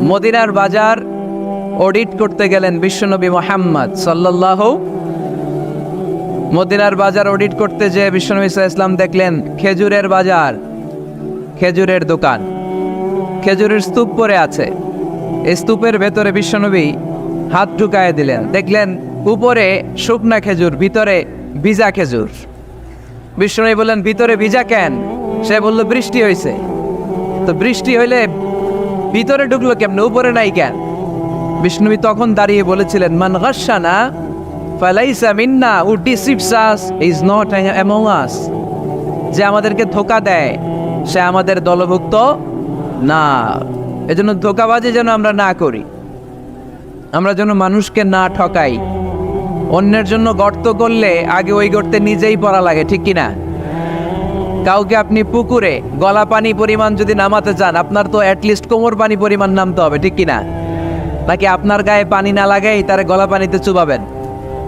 মদিনার বাজার অডিট করতে গেলেন বিশ্বনবী মুহাম্মদ সাল্লাল্লাহু। মদিনার বাজার অডিট করতে যে বিশ্বনবী সাল্লাল্লাহু আলাইহি ওয়াসাল্লাম দেখলেন খেজুরের বাজার, খেজুরের দোকান, খেজুরের স্তূপ পড়ে আছে। এই স্তূপের ভেতরে বিশ্বনবী হাত ঢুকায় দিলেন, দেখলেন উপরে শুকনা খেজুর, ভিতরে ভিজা খেজুর। বিশ্বনবী বললেন, ভিতরে ভিজা কেন? সে বলল, বৃষ্টি হয়েছে। তো বৃষ্টি হইলে ভিতরে ঢুকলো কেমনে, উপরে নাই কেন? বিষ্ণুবী তখন দাঁড়িয়ে বলেছিলেন, মান গাশশানা ফালাইসা মিন্না, who deceives us is not among us. যে আমাদেরকে ধোঁকা দেয় সে আমাদের দলভুক্ত না। এজন্য ধোঁকাবাজি যেন আমরা না করি, আমরা যেন মানুষকে না ঠকাই। অন্যের জন্য গর্ত করলে আগে ওই গর্তে নিজেই পড়া লাগে, ঠিক কিনা? কাউকে আপনি পুকুরে গলা পানি পরিমাণ যদি নামাতে চান, আপনার তো অ্যাটলিস্ট কোমর পানি পরিমাণ নামতে হবে, ঠিক কিনা? নাকি আপনার গায়ে পানি না লাগাই তারে গলা পানিতে চুবাবেন?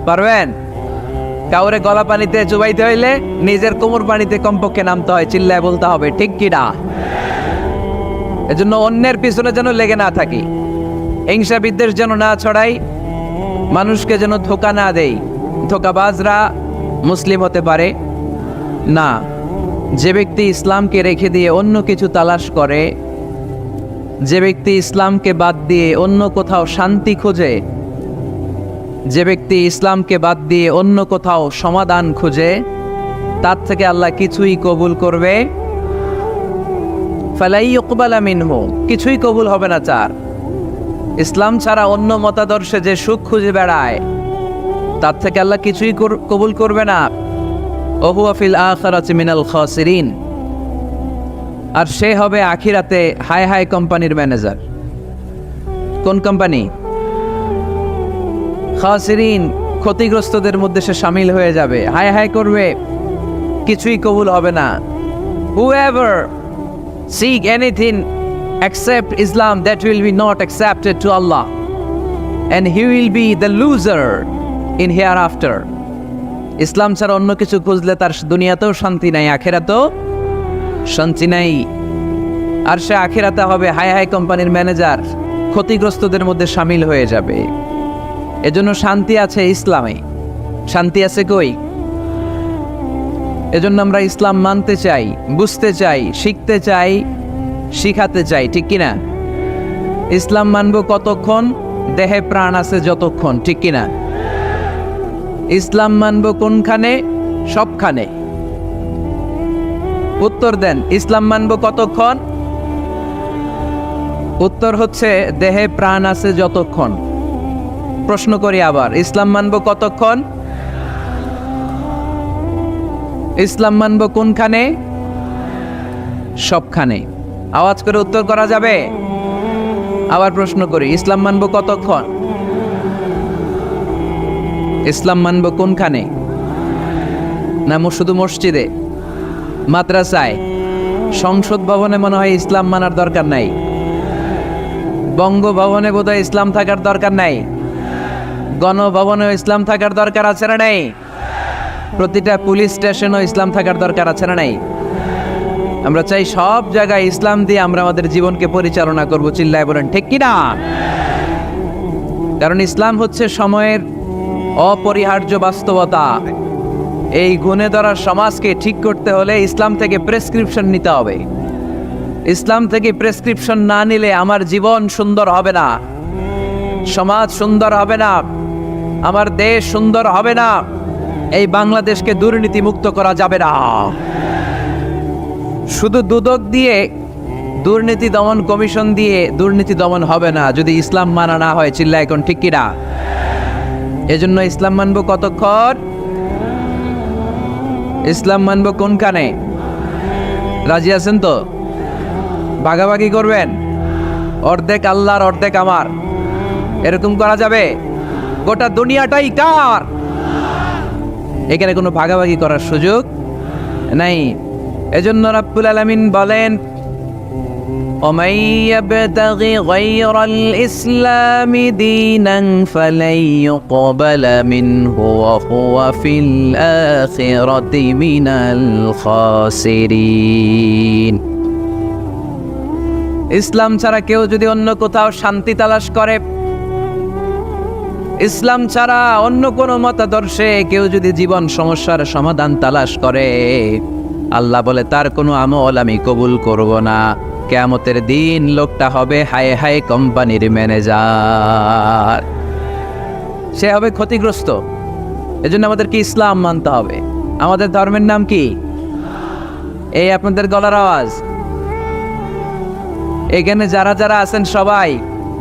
পারবেন? কাউরে গলা পানিতে চুবাইতে হইলে নিজের কোমর পানিতে কমপক্ষে নামতে হয়, চিল্লায় বলতে হবে, ঠিক কিনা? এজন্য অন্যের পিছনে যেন লেগে না থাকি, হিংসা বিদ্বেষ যেন না ছড়াই, মানুষকে যেন ধোঁকা না দেই। ধোঁকাবাজরা মুসলিম হতে পারে না। যে ব্যক্তি ইসলামকে রেখে দিয়ে অন্য কিছু তালাশ করে, যে ব্যক্তি ইসলামকে বাদ দিয়ে অন্য কোথাও শান্তি খোঁজে, যে ব্যক্তি ইসলামকে বাদ দিয়ে অন্য কোথাও সমাধান খোঁজে, তার থেকে আল্লাহ কিছুই কবুল করবে ফালাই ইউকবালা মিনহু, কিছুই কবুল হবে না। চার, ইসলাম ছাড়া অন্য মতাদর্শে যে সুখ খুঁজে বেড়ায়, তার থেকে আল্লাহ কিছুই কবুল করবে না। ওহুয়া ফিল আখিরাতি মিনাল খাসিরিন, আর সে হবে আখিরাতে হাই হাই কোম্পানির ম্যানেজার। কোন কোম্পানি? খাসিরিন, ক্ষতিগ্রস্তদের মধ্যে সে শামিল হয়ে যাবে, হাই হাই করবে, কিছুই কবুল হবে না। Whoever seek anything except Islam, that will be not accepted to Allah, and he will be the loser in hereafter. ইসলাম ছাড়া অন্য কিছু খুঁজলে তার দুনিয়াতেও শান্তি নাই, আখিরাতেও শান্তি নাই। আর সে আখিরাতে হবে হাই হাই কোম্পানির ম্যানেজার, ক্ষতিগ্রস্তদের মধ্যে শামিল হয়ে যাবে। এজন্য শান্তি আছে ইসলামে, শান্তি আছে কই? এজন্য আমরা ইসলাম মানতে চাই, বুঝতে চাই, শিখতে চাই, শিখাতে চাই, ঠিক কিনা? ইসলাম মানব কতক্ষণ? দেহে প্রাণ আছে যতক্ষণ, ঠিক কিনা? ইসলাম মানব কোনখানে? সবখানে। উত্তর দেন, ইসলাম মানব কতক্ষণ? উত্তর হচ্ছে দেহে প্রাণ আছে যতক্ষণ। প্রশ্ন করি আবার, ইসলাম মানব কতক্ষণ? ইসলাম মানব কোনখানে? সবখানে। আওয়াজ করে উত্তর করা যাবে? আবার প্রশ্ন করি, ইসলাম মানব কতক্ষণ? ইসলাম মানব কোনখানে? না শুধু মসজিদে, মাদ্রাসায়, সংসদ ভবনে মনে হয় ইসলাম মানার দরকার নাই, বঙ্গভবনে বোধহয় ইসলাম থাকার দরকার নাই, গণভবনেও ইসলাম থাকার দরকার আছে না নাই? প্রতিটা পুলিশ স্টেশনও ইসলাম থাকার দরকার আছে না নাই? আমরা চাই সব জায়গায় ইসলাম দিয়ে আমরা আমাদের জীবনকে পরিচালনা করব, চিল্লায় বলেন ঠিক কিনা? কারণ ইসলাম হচ্ছে সময়ের অপরিহার্য বাস্তবতা। এই গুণে ধরা সমাজকে ঠিক করতে হলে ইসলাম থেকে প্রেসক্রিপশন নিতে হবে। ইসলাম থেকে প্রেসক্রিপশন না নিলে আমার জীবন সুন্দর হবে না, সমাজ সুন্দর হবে না, আমার দেশ সুন্দর হবে না, এই বাংলাদেশকে দুর্নীতি মুক্ত করা যাবে না। শুধু দুদক দিয়ে, দুর্নীতি দমন কমিশন দিয়ে দুর্নীতি দমন হবে না যদি ইসলাম মানা না হয়, চিল্লায় এখন ঠিক কিনা? এজন্য ইসলাম মানব কতক্ষণ? ইসলাম মানব কোনখানে? রাজি আছেন তো? ভাগাভাগি করবেন, অর্ধেক আল্লাহর অর্ধেক আমার, এরকম করা যাবে? গোটা দুনিয়াটাই কার? এখানে কোনো ভাগাভাগি করার সুযোগ নাই। এজন্য রাব্বুল আলামিন বলেন, ومن يبتغ غير الإسلام دينا فلن يقبل منه وهو في الآخرة من الخاسرين। ইসলাম ছাড়া কেউ যদি অন্য কোথাও শান্তি তালাশ করে, ইসলাম ছাড়া অন্য কোনো মতাদর্শে কেউ যদি জীবন সমস্যার সমাধান তালাশ করে, আল্লাহ বলে তার কোনো আমল আমি কবুল করব না। কিয়ামতের দিন লোকটা হবে হায় হায় কোম্পানির ম্যানেজার, সে হবে ক্ষতিগ্রস্ত। এজন্য আমাদেরকে ইসলাম মানতে হবে। আমাদের ধর্মের নাম কি? এই আপনাদের গলার আওয়াজ। এখানে যারা যারা আছেন সবাই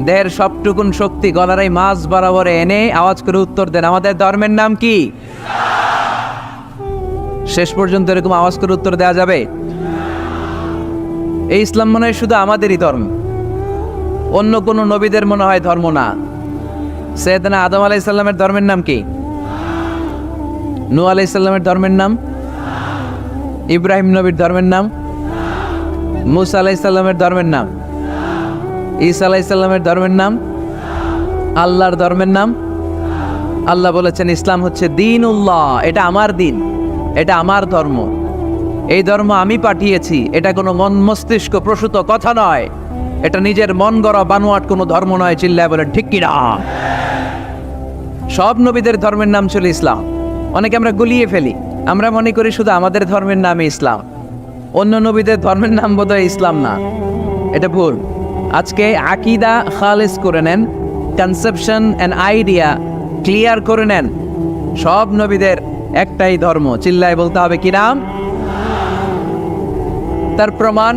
দেহের সবটুকুন শক্তি গলার এই মাছ বরাবর এনে আওয়াজ করে উত্তর দেন, আমাদের ধর্মের নাম কি? শেষ পর্যন্ত এরকম আওয়াজ করে উত্তর দেওয়া যাবে? এই ইসলাম মনে হয় শুধু আমাদেরই ধর্ম, অন্য কোন নবীদের মনে হয় ধর্ম না। সৈয়দনা আদম আলাইহিস সালামের ধর্মের নাম কি? নূহ আলাইহিস সালামের ধর্মের নাম? ইব্রাহিম নবীর ধর্মের নাম? মুসা আলাইহিস সালামের ধর্মের নাম? ঈসা আলাইহিস সালামের ধর্মের নাম? আল্লাহর ধর্মের নাম? আল্লাহ বলেছেন ইসলাম হচ্ছে দ্বীনুল্লাহ, এটা আমার দিন, এটা আমার ধর্ম, এই ধর্ম আমি পাঠিয়েছি। এটা কোনো মন মস্তিষ্ক প্রসূত কথা নয়, এটা নিজের মন গড়া বানোয়াট কোনো ধর্ম নয়। চিল্লায় বলেন ঠিক কিনা? সব নবীদের ধর্মের নাম ছিল ইসলাম। অনেকে আমরা গুলিয়ে ফেলি, আমরা মনে করি শুধু আমাদের ধর্মের নামে ইসলাম, অন্য নবীদের ধর্মের নাম বোধহয় ইসলাম না। এটা ভুল। আজকে আকীদা খালিস করে নেন, কনসেপশন এন্ড আইডিয়া ক্লিয়ার করে নেন। সব নবীদের একটাই ধর্ম, চিল্লায় বলতে হবে কি নাম? তার প্রমাণ,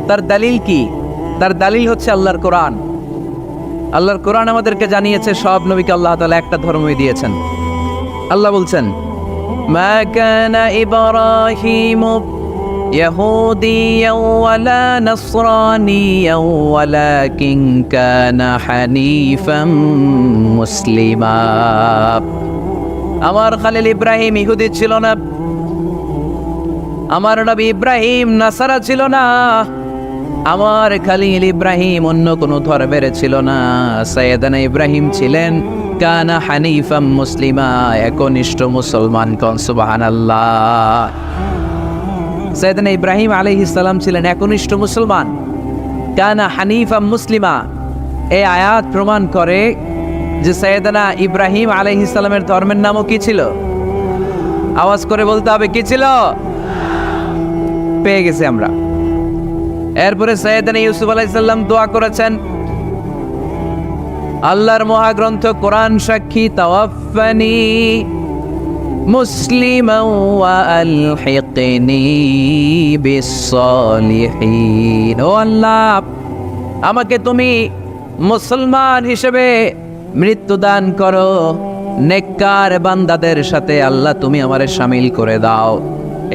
তার দলিল কি? তার দলিল হচ্ছে আল্লাহর কোরআন। আল্লাহর কোরআন আমাদেরকে জানিয়েছে সব নবীকে আল্লাহ তাআলা একটা ধর্মই দিয়েছেন। আল্লাহ বলছেন মা কানা ইব্রাহিমু ইয়াহুদিয়াও ওয়ালা নাসরানিয়াও ওয়ালাকিন কানা হানিফাম মুসলিমা। আমার খালিল ইব্রাহিম ইহুদি ছিল না, আমার নবী ইব্রাহিম নাসারা ছিল না, আমার খালিল ইব্রাহিম অন্য কোনো ধর্মের ছিল না। সাইয়েদানা ইব্রাহিম ছিলেন কানা হানিফাম মুসলিমা, একনিষ্ঠ মুসলমান। কোন সুবহানাল্লাহ। সাইয়েদানা ইব্রাহিম আলাইহিস সালাম ছিলেন একনিষ্ঠ মুসলমান। কানা হানিফাম মুসলিমা, এই আয়াত প্রমাণ করে যে সাইয়েদানা ইব্রাহিম আলাইহিস সালামের ধর্মের নামও কি ছিল? আওয়াজ করে বলতে হবে কি ছিল? পেয়ে গেছি আমরা। এরপরে সাইয়েদানা ইউসুফ আলাইহিস সালাম দোয়া করেছেন, আল্লাহর মহাগ্রন্থ কোরআন সাক্ষী, তাওয়াফফানি মুসলিমান ওয়া আলহিকনি বিস-সালিহিন। ও আল্লাহ, আমাকে তুমি মুসলমান হিসেবে মৃত্যু দান করো, নেককার বান্দাদের সাথে আল্লাহ তুমি আমারে শামিল করে দাও।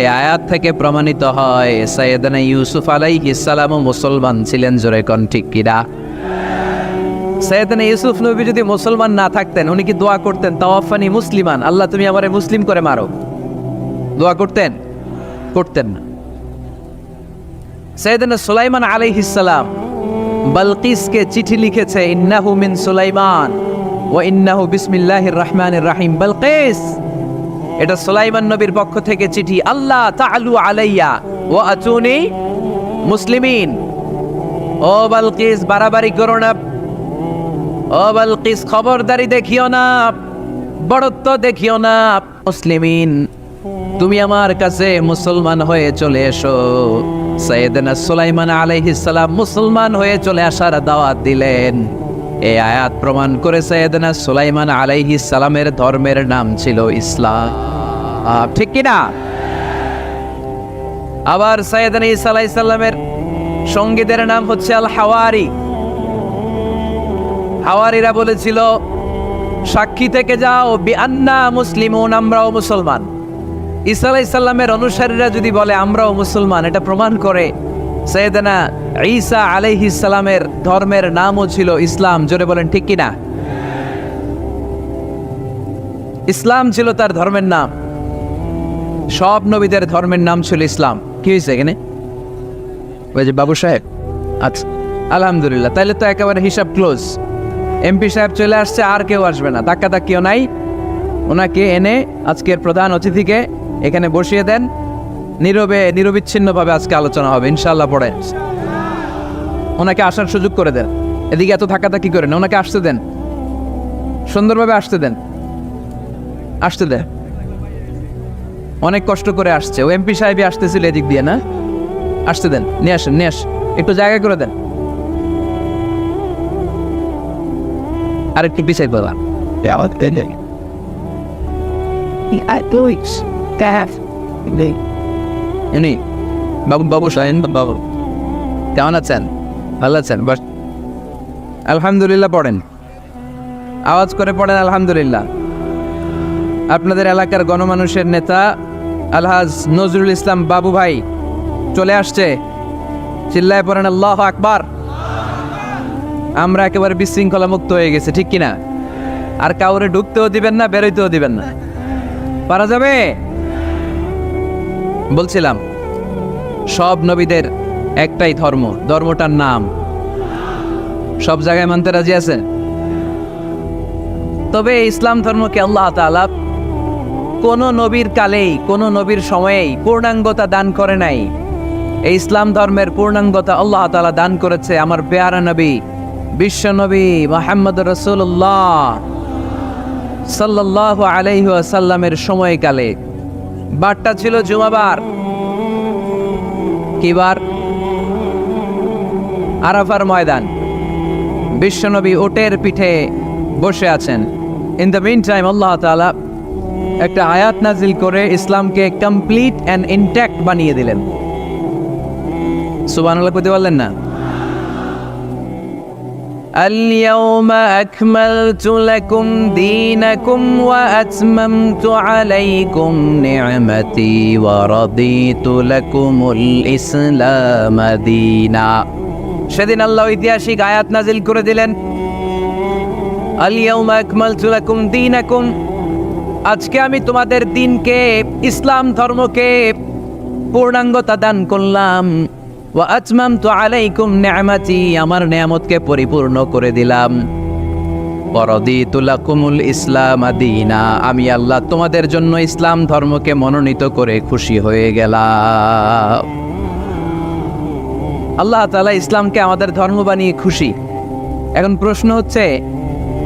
এই আয়াত থেকে প্রমাণিত হয় সাইয়েদানা ইউসুফ আলাইহিস সালামও মুসলমান ছিলেন। জোরে কোন ঠিক কিনা? সাইয়েদানা ইউসুফ নবী যদি মুসলমান না থাকতেন, উনি কি দোয়া করতেন তাওয়াফানি মুসলিমান, আল্লাহ তুমি আমারে মুসলিম করে মারো? দোয়া করতেন? করতেন না। সাইয়েদানা সুলাইমান আলাইহিস সালাম বালকিসকে চিঠি লিখেছে, ইন্নাহু মিন সুলাইমান ওয়া ইন্নাহু বিসমিল্লাহির রহমানির রহিম। বালকিস, এটা সুলাইমান নবীর পক্ষ থেকে চিঠি। আল্লাহ তাআলু আলাইয়া ওয়া আতুনি মুসলিমিন। ও বালকিস, বাড়াবাড়ি করো না। ও বালকিস, খবরদারি দেখিও না, বড়ত্ব দেখিও না। মুসলিমিন, তুমি আমার কাছে মুসলমান হয়ে চলে এসো। সাইয়েদনা সুলাইমান আলাইহিস সালাম মুসলমান হয়ে চলে আসার দাওয়াত দিলেন। এই আয়াত প্রমাণ করে সাইয়েদনা সুলাইমান আলাইহিস সালামের ধর্মের নাম ছিল ইসলাম। ঠিক কি না? আবার সাইয়েদনা ঈসা আলাইহিস সালামের সঙ্গীদের নাম হচ্ছে আল হাওয়ারি। হাওয়ারিরা বলেছিল, সাক্ষী থেকে যাও বিআন্না মুসলিমুন, আমরাও মুসলমান। ঈসা আলাইহিস সালামের অনুসারীরা যদি বলে আমরাও মুসলমান, এটা প্রমাণ করে সাইয়েদনা ঈসা আলাইহিস সালামের ধর্মের নামও ছিল ইসলাম। জোরে বলেন ঠিক কি না? ইসলাম ছিল তার ধর্মের নাম। সব নবীদের ধর্মের নাম ছিল ইসলাম। কি হয়েছে এখানে? ওই যে বাবু সাহেব, আচ্ছা আলহামদুলিল্লাহ, তাহলে তো একেবারে হিসাব ক্লোজ। এমপি সাহেব চলে আসছে, আর কেউ আসবে না, ধাক্কা ধাক্কিও নাই। ওনাকে এনে আজকের প্রধান অতিথিকে এখানে বসিয়ে দেন, নীরবে নিরবিচ্ছিন্নভাবে আজকে আলোচনা হবে ইনশাআল্লাহ। পড়েন ওনাকে আসার সুযোগ করে দেন। এদিকে এত ধাক্কাধাক্কি করেন, ওনাকে আসতে দেন, সুন্দরভাবে আসতে দেন, আসতে দেন। অনেক কষ্ট করে আসছে, ও এমপি সাহেবই আসতেছিল এদিক দিয়ে, না? আসতে দেন, নিয়ে আসেন, নিয়ে আসেন, একটু জায়গা করে দেন। আর একটু পিছাই বলা বাবু, বাবু সাহেন, বাবু কেমন আছেন? ভালো আছেন? বাস আলহামদুলিল্লাহ পড়েন, আওয়াজ করে পড়েন আলহামদুলিল্লাহ। আপনাদের এলাকার গণমানুষের নেতা আলহাজ নজরুল ইসলাম বাবু ভাই চলে আসছে, চিল্লায় পড়েন আল্লাহু আকবার। আমরা একেবারে বিশৃঙ্খলা মুক্ত হয়ে গেছে, ঠিক কিনা? আর কাউরে ঢুকতেও দিবেন না, বেরোইতেও দিবেন না। পারা যাবে? বলছিলাম সব নবীদের একটাই ধর্ম, ধর্মটার নাম সব জায়গায় মানতে রাজি আছে। তবে ইসলাম ধর্মকে আল্লাহ তাআলা কোন নবীর কালেই, কোন নবীর সময়েই পূর্ণাঙ্গতা দান করে নাই। এই ইসলাম ধর্মের পূর্ণাঙ্গতা আল্লাহ তাআলা দান করেছে আমার পেয়ারা নবী, বিশ্ব নবী মুহাম্মদ রাসূলুল্লাহ সাল্লাল্লাহু আলাইহি ওয়াসাল্লামের সময়কালে। বারটা ছিল জুমাবার। কি বার? আরাফার ময়দান। বিশ্বনবী উটের পিঠে বসে আছেন। ইন দ্য মিন টাইম আল্লাহ তাআলা একটা আয়াত নাজিল করে ইসলামকে কমপ্লিট অ্যান্ড ইনট্যাক্ট বানিয়ে দিলেন। সুবহানাল্লাহ কইতে পারলেন না? اليوم أكملت لكم دينكم وأتممت عليكم نعمتي ورضيت لكم الإسلام دينا। সেদিন আল্লাহ ঐতিহাসিক আয়াত নাজিল করে দিলেন, اليوم أكملت لكم دينكم, আজকে আমি তোমাদের দিনকে, ইসলাম ধর্মকে পূর্ণাঙ্গতা দান করলাম। ওয়া আতমামতু আলাইকুম নি'মাতি, আমার নিয়ামতকে পরিপূর্ণ করে দিলাম। ওয়া রাদিতু লাকুমুল ইসলাম দীনা, আমি আল্লাহ তোমাদের জন্য ইসলাম ধর্মকে মনোনীত করে খুশি হয়ে গেলাম। আল্লাহ তাআলা ইসলামকে আমাদের ধর্ম বানিয়ে খুশি। এখন প্রশ্ন হচ্ছে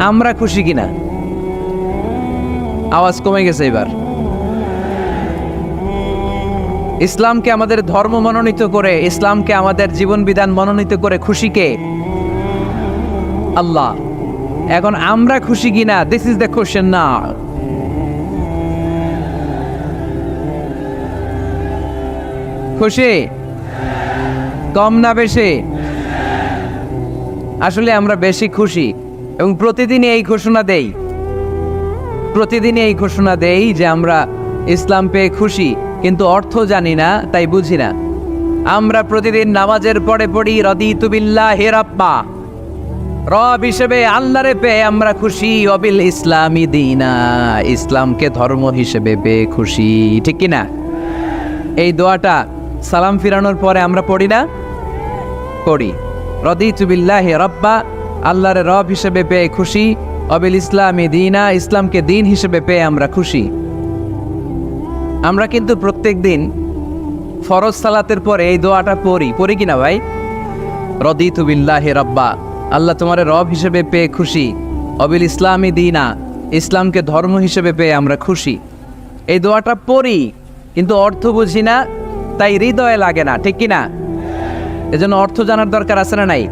আমরা খুশি কিনা? আওয়াজ কমে গেছে এবার। ইসলামকে আমাদের ধর্ম মনোনীত করে, ইসলামকে আমাদের জীবন বিধান মনোনীত করে খুশি কে? আল্লাহ। এখন আমরা খুশি কিনা? দিস ইজ দ্য কোশ্চেন নাও। খুশি? কম না বেশি? আসলে আমরা বেশি খুশি এবং প্রতিদিনই এই ঘোষণা দেই, প্রতিদিনই এই ঘোষণা দেই যে আমরা ইসলাম পেয়ে খুশি, কিন্তু অর্থ জানি না, তাই বুঝি না। আমরা প্রতিদিন নামাজের পরে পড়ি রাদিতু বিল্লাহি রাব্বা, রব হিসেবে আল্লাহরে পেয়ে আমরা খুশি। ওয়াবিল ইসলামি দীনা, ইসলামকে ধর্ম হিসেবে পেয়ে খুশি, ঠিক কি না? এই দোয়াটা সালাম ফিরানোর পরে আমরা পড়ি না? পড়ি। রাদিতু বিল্লাহি রাব্বা, আল্লাহরে রব হিসেবে পেয়ে খুশি। ওয়াবিল ইসলামি দীনা, ইসলামকে দিন হিসেবে পেয়ে আমরা খুশি। আমরা কিন্তু প্রত্যেক দিন ফরজ সালাতের পরে এই দোয়াটা পড়ি কিনা ভাই? রাদিতু বিল্লাহি রাব্বা, আল্লাহ তোমারে রব হিসেবে পেয়ে খুশি। ওয়াবিল ইসলামি দীনা, ইসলামকে ধর্ম হিসেবে পেয়ে আমরা খুশি। এই দোয়াটা পড়ি কিন্তু অর্থ বুঝি না, তাই হৃদয়ে লাগে না, ঠিক কিনা? এজন্য অর্থ জানার দরকার আছে না নাই?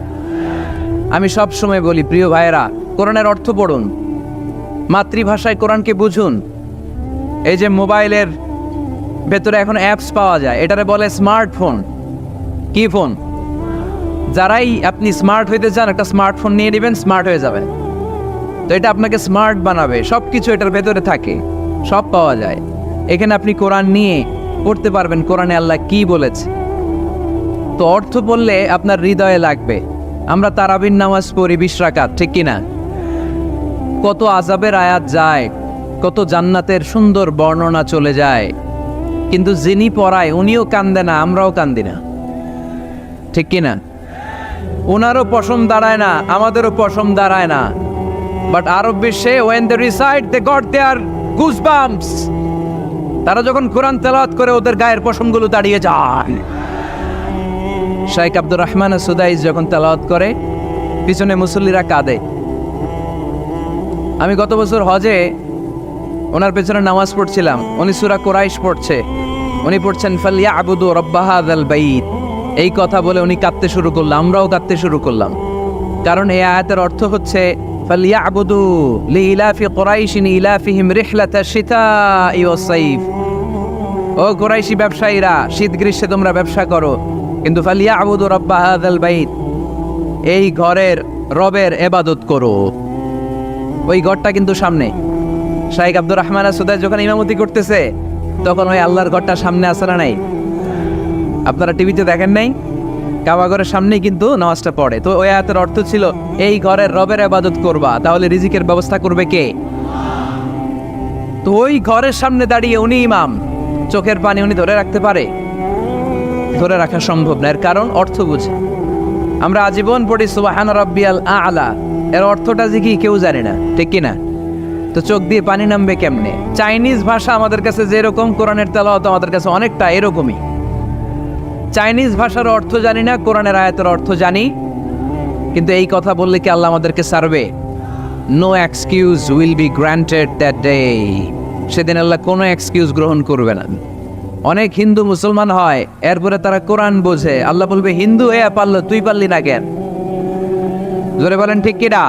আমি সব সময় বলি প্রিয় ভাইয়েরা, কোরআনের অর্থ পড়ুন, মাতৃভাষায় কোরআনকে বুঝুন। এই যে মোবাইলের ভেতরে এখন অ্যাপস পাওয়া যায়, এটারে বলে স্মার্টফোন। কি ফোন? যারাই আপনি স্মার্ট হইতে চান, একটা স্মার্টফোন নিয়ে নেবেন, স্মার্ট হয়ে যাবেন। তো এটা আপনাকে স্মার্ট বানাবে, সব কিছু এটার ভেতরে থাকে, সব পাওয়া যায়। এখানে আপনি কোরআন নিয়ে পড়তে পারবেন, কোরআনে আল্লাহ কি বলেছে। তো অর্থ বললে আপনার হৃদয়ে লাগবে। আমরা তারাবির নামাজ পড়ি 20 রাকাত, ঠিক কিনা? কত আযাবের আয়াত যায়, কত জান্নাতের সুন্দর বর্ণনা চলে যায়, কিন্তু যিনি পড়ায় উনিও কান্দে না, আমরাও কান্দি না, ঠিক কিনা? ওনারও পশম দাঁড়ায় না, আমাদেরও পশম দাঁড়ায় না। বাট আরব বিশ্বে when they recite they got their goosebumps, তারা যখন কোরআন তেলাওয়াত করে ওদের গায়ের পশমগুলো দাঁড়িয়ে যায়। শাইখ আব্দুর রহমান সুদাইস যখন তেলাওয়াত করে পিছনে মুসল্লিরা কাঁদে। আমি গত বছর হজে ওনার পেছনে নামাজ পড়ছিলাম, উনি সূরা কুরাইশ পড়ছে, উনি পড়ছেন ফালইয়াবুদু রাব্বা হাযাল বাইত। এই কথা বলে উনি কাঁদতে শুরু করলাম, আমরাও কাঁদতে শুরু করলাম। কারণ এই আয়াতের অর্থ হচ্ছে ফালইয়াবুদু লিইলাফি কুরাইশিন ইলাফিহিম রিহলাতাশ শিতাই ওয়াস সাইফ। ও কুরাইশি ব্যবসায়ীরা, শীত গ্রীষ্মে তোমরা ব্যবসা করো, কিন্তু ফালইয়াবুদু রাব্বা হাযাল বাইত, এই ঘরের রবের ইবাদত করো। ওই ঘরটা কিন্তু সামনে। শাইখ আব্দুর রহমান সুদাই যখন ইমামতি করতেছে তখন ওই আল্লাহর ঘরটা সামনে আছে না নাই? আপনারা টিভিতে দেখেন নাই? কাবা ঘরের সামনেই কিন্তু নামাজটা পড়ে। তো ওই আয়াতের অর্থ ছিল এই ঘরের রবের ইবাদত করবা, তাহলে রিজিকের ব্যবস্থা করবে কে? তো ওই ঘরের সামনে দাঁড়িয়ে উনি ইমাম, চোখের পানি উনি ধরে রাখতে পারে? ধরে রাখা সম্ভব না। এর কারণ অর্থ বুঝে। আমরা আজীবন পড়ি সুবহান রাব্বিয়াল আ'লা, এর অর্থটা যে কি কেউ জানে না, ঠিক কিনা? তো চোখ দিয়ে পানি নামবে কেমনে? চাইনিজ ভাষা আমাদের কাছে যেরকম, কোরআনের তেলাওয়াত আমাদের কাছে অনেকটা এরকমই। চাইনিজ ভাষার অর্থ জানি না, কোরআনের আয়াতের অর্থ জানি, কিন্তু এই কথা বললে কি আল্লাহ আমাদেরকে ছাড়বে? No excuse will be granted that day. সেদিন আল্লাহ কোনো এক্সকিউজ গ্রহণ করবে না। অনেক হিন্দু মুসলমান হয়, এরপরে তারা কোরআন বোঝে, আল্লাহ বলবে হিন্দু হয়ে পারলো, তুই পারলি না কেন? জোরে বলেন ঠিক কিনা?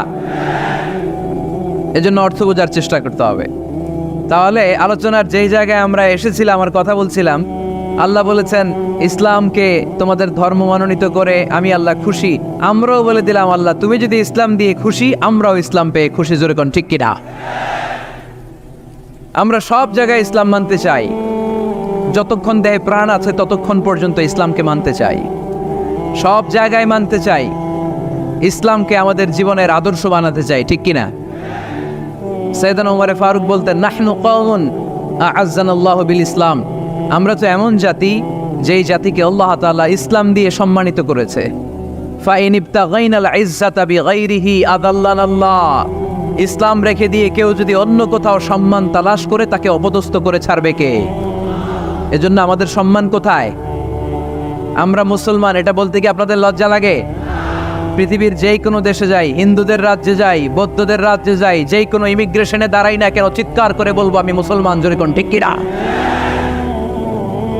এজন্য অর্থ বোঝার চেষ্টা করতে হবে। তাহলে আলোচনার যেই জায়গায় আমরা এসেছিলাম, আমার কথা বলছিলাম, আল্লাহ বলেছেন ইসলামকে তোমাদের ধর্ম মনোনীত করে আমি আল্লাহ খুশি। আমরাও বলে দিলাম আল্লাহ তুমি যদি ইসলাম দিয়ে খুশি, আমরাও ইসলাম পেয়ে খুশি। জোরে কোন ঠিক কিনা? আমরা সব জায়গায় ইসলাম মানতে চাই, যতক্ষণ দেহে প্রাণ আছে ততক্ষণ পর্যন্ত ইসলামকে মানতে চাই, সব জায়গায় মানতে চাই, ইসলামকে আমাদের জীবনের আদর্শ বানাতে চাই, ঠিক কিনা? সাইয়েদনা ওমর ফারুক বলতেন নাহনু কওমুন আ'আজ্জানাল্লাহু বিল ইসলাম, আমরা তো এমন জাতি যেই জাতিকে আল্লাহ তাআলা ইসলাম দিয়ে সম্মানিত করেছে। ফাইন ইবতাগাইনাল ইজ্জাতা বিগাইরিহি আদাল্লানাল্লাহ, ইসলাম রেখে দিয়ে কেউ যদি অন্য কোথাও সম্মান তালাশ করে তাকে অপদস্থ করে ছাড়বে কে? এজন্য আমাদের সম্মান কোথায়? আমরা মুসলমান এটা বলতে কি আপনাদের লজ্জা লাগে? পৃথিবীর যেই কোনো দেশে যাই, হিন্দুদের রাজ্যে যাই, বৌদ্ধদের রাজ্যে যাই, যেই কোনো ইমিগ্রেশনে দাঁড়াই না কেন, চিৎকার করে বলবো আমি মুসলমান। জোরে কোন ঠিক কিনা?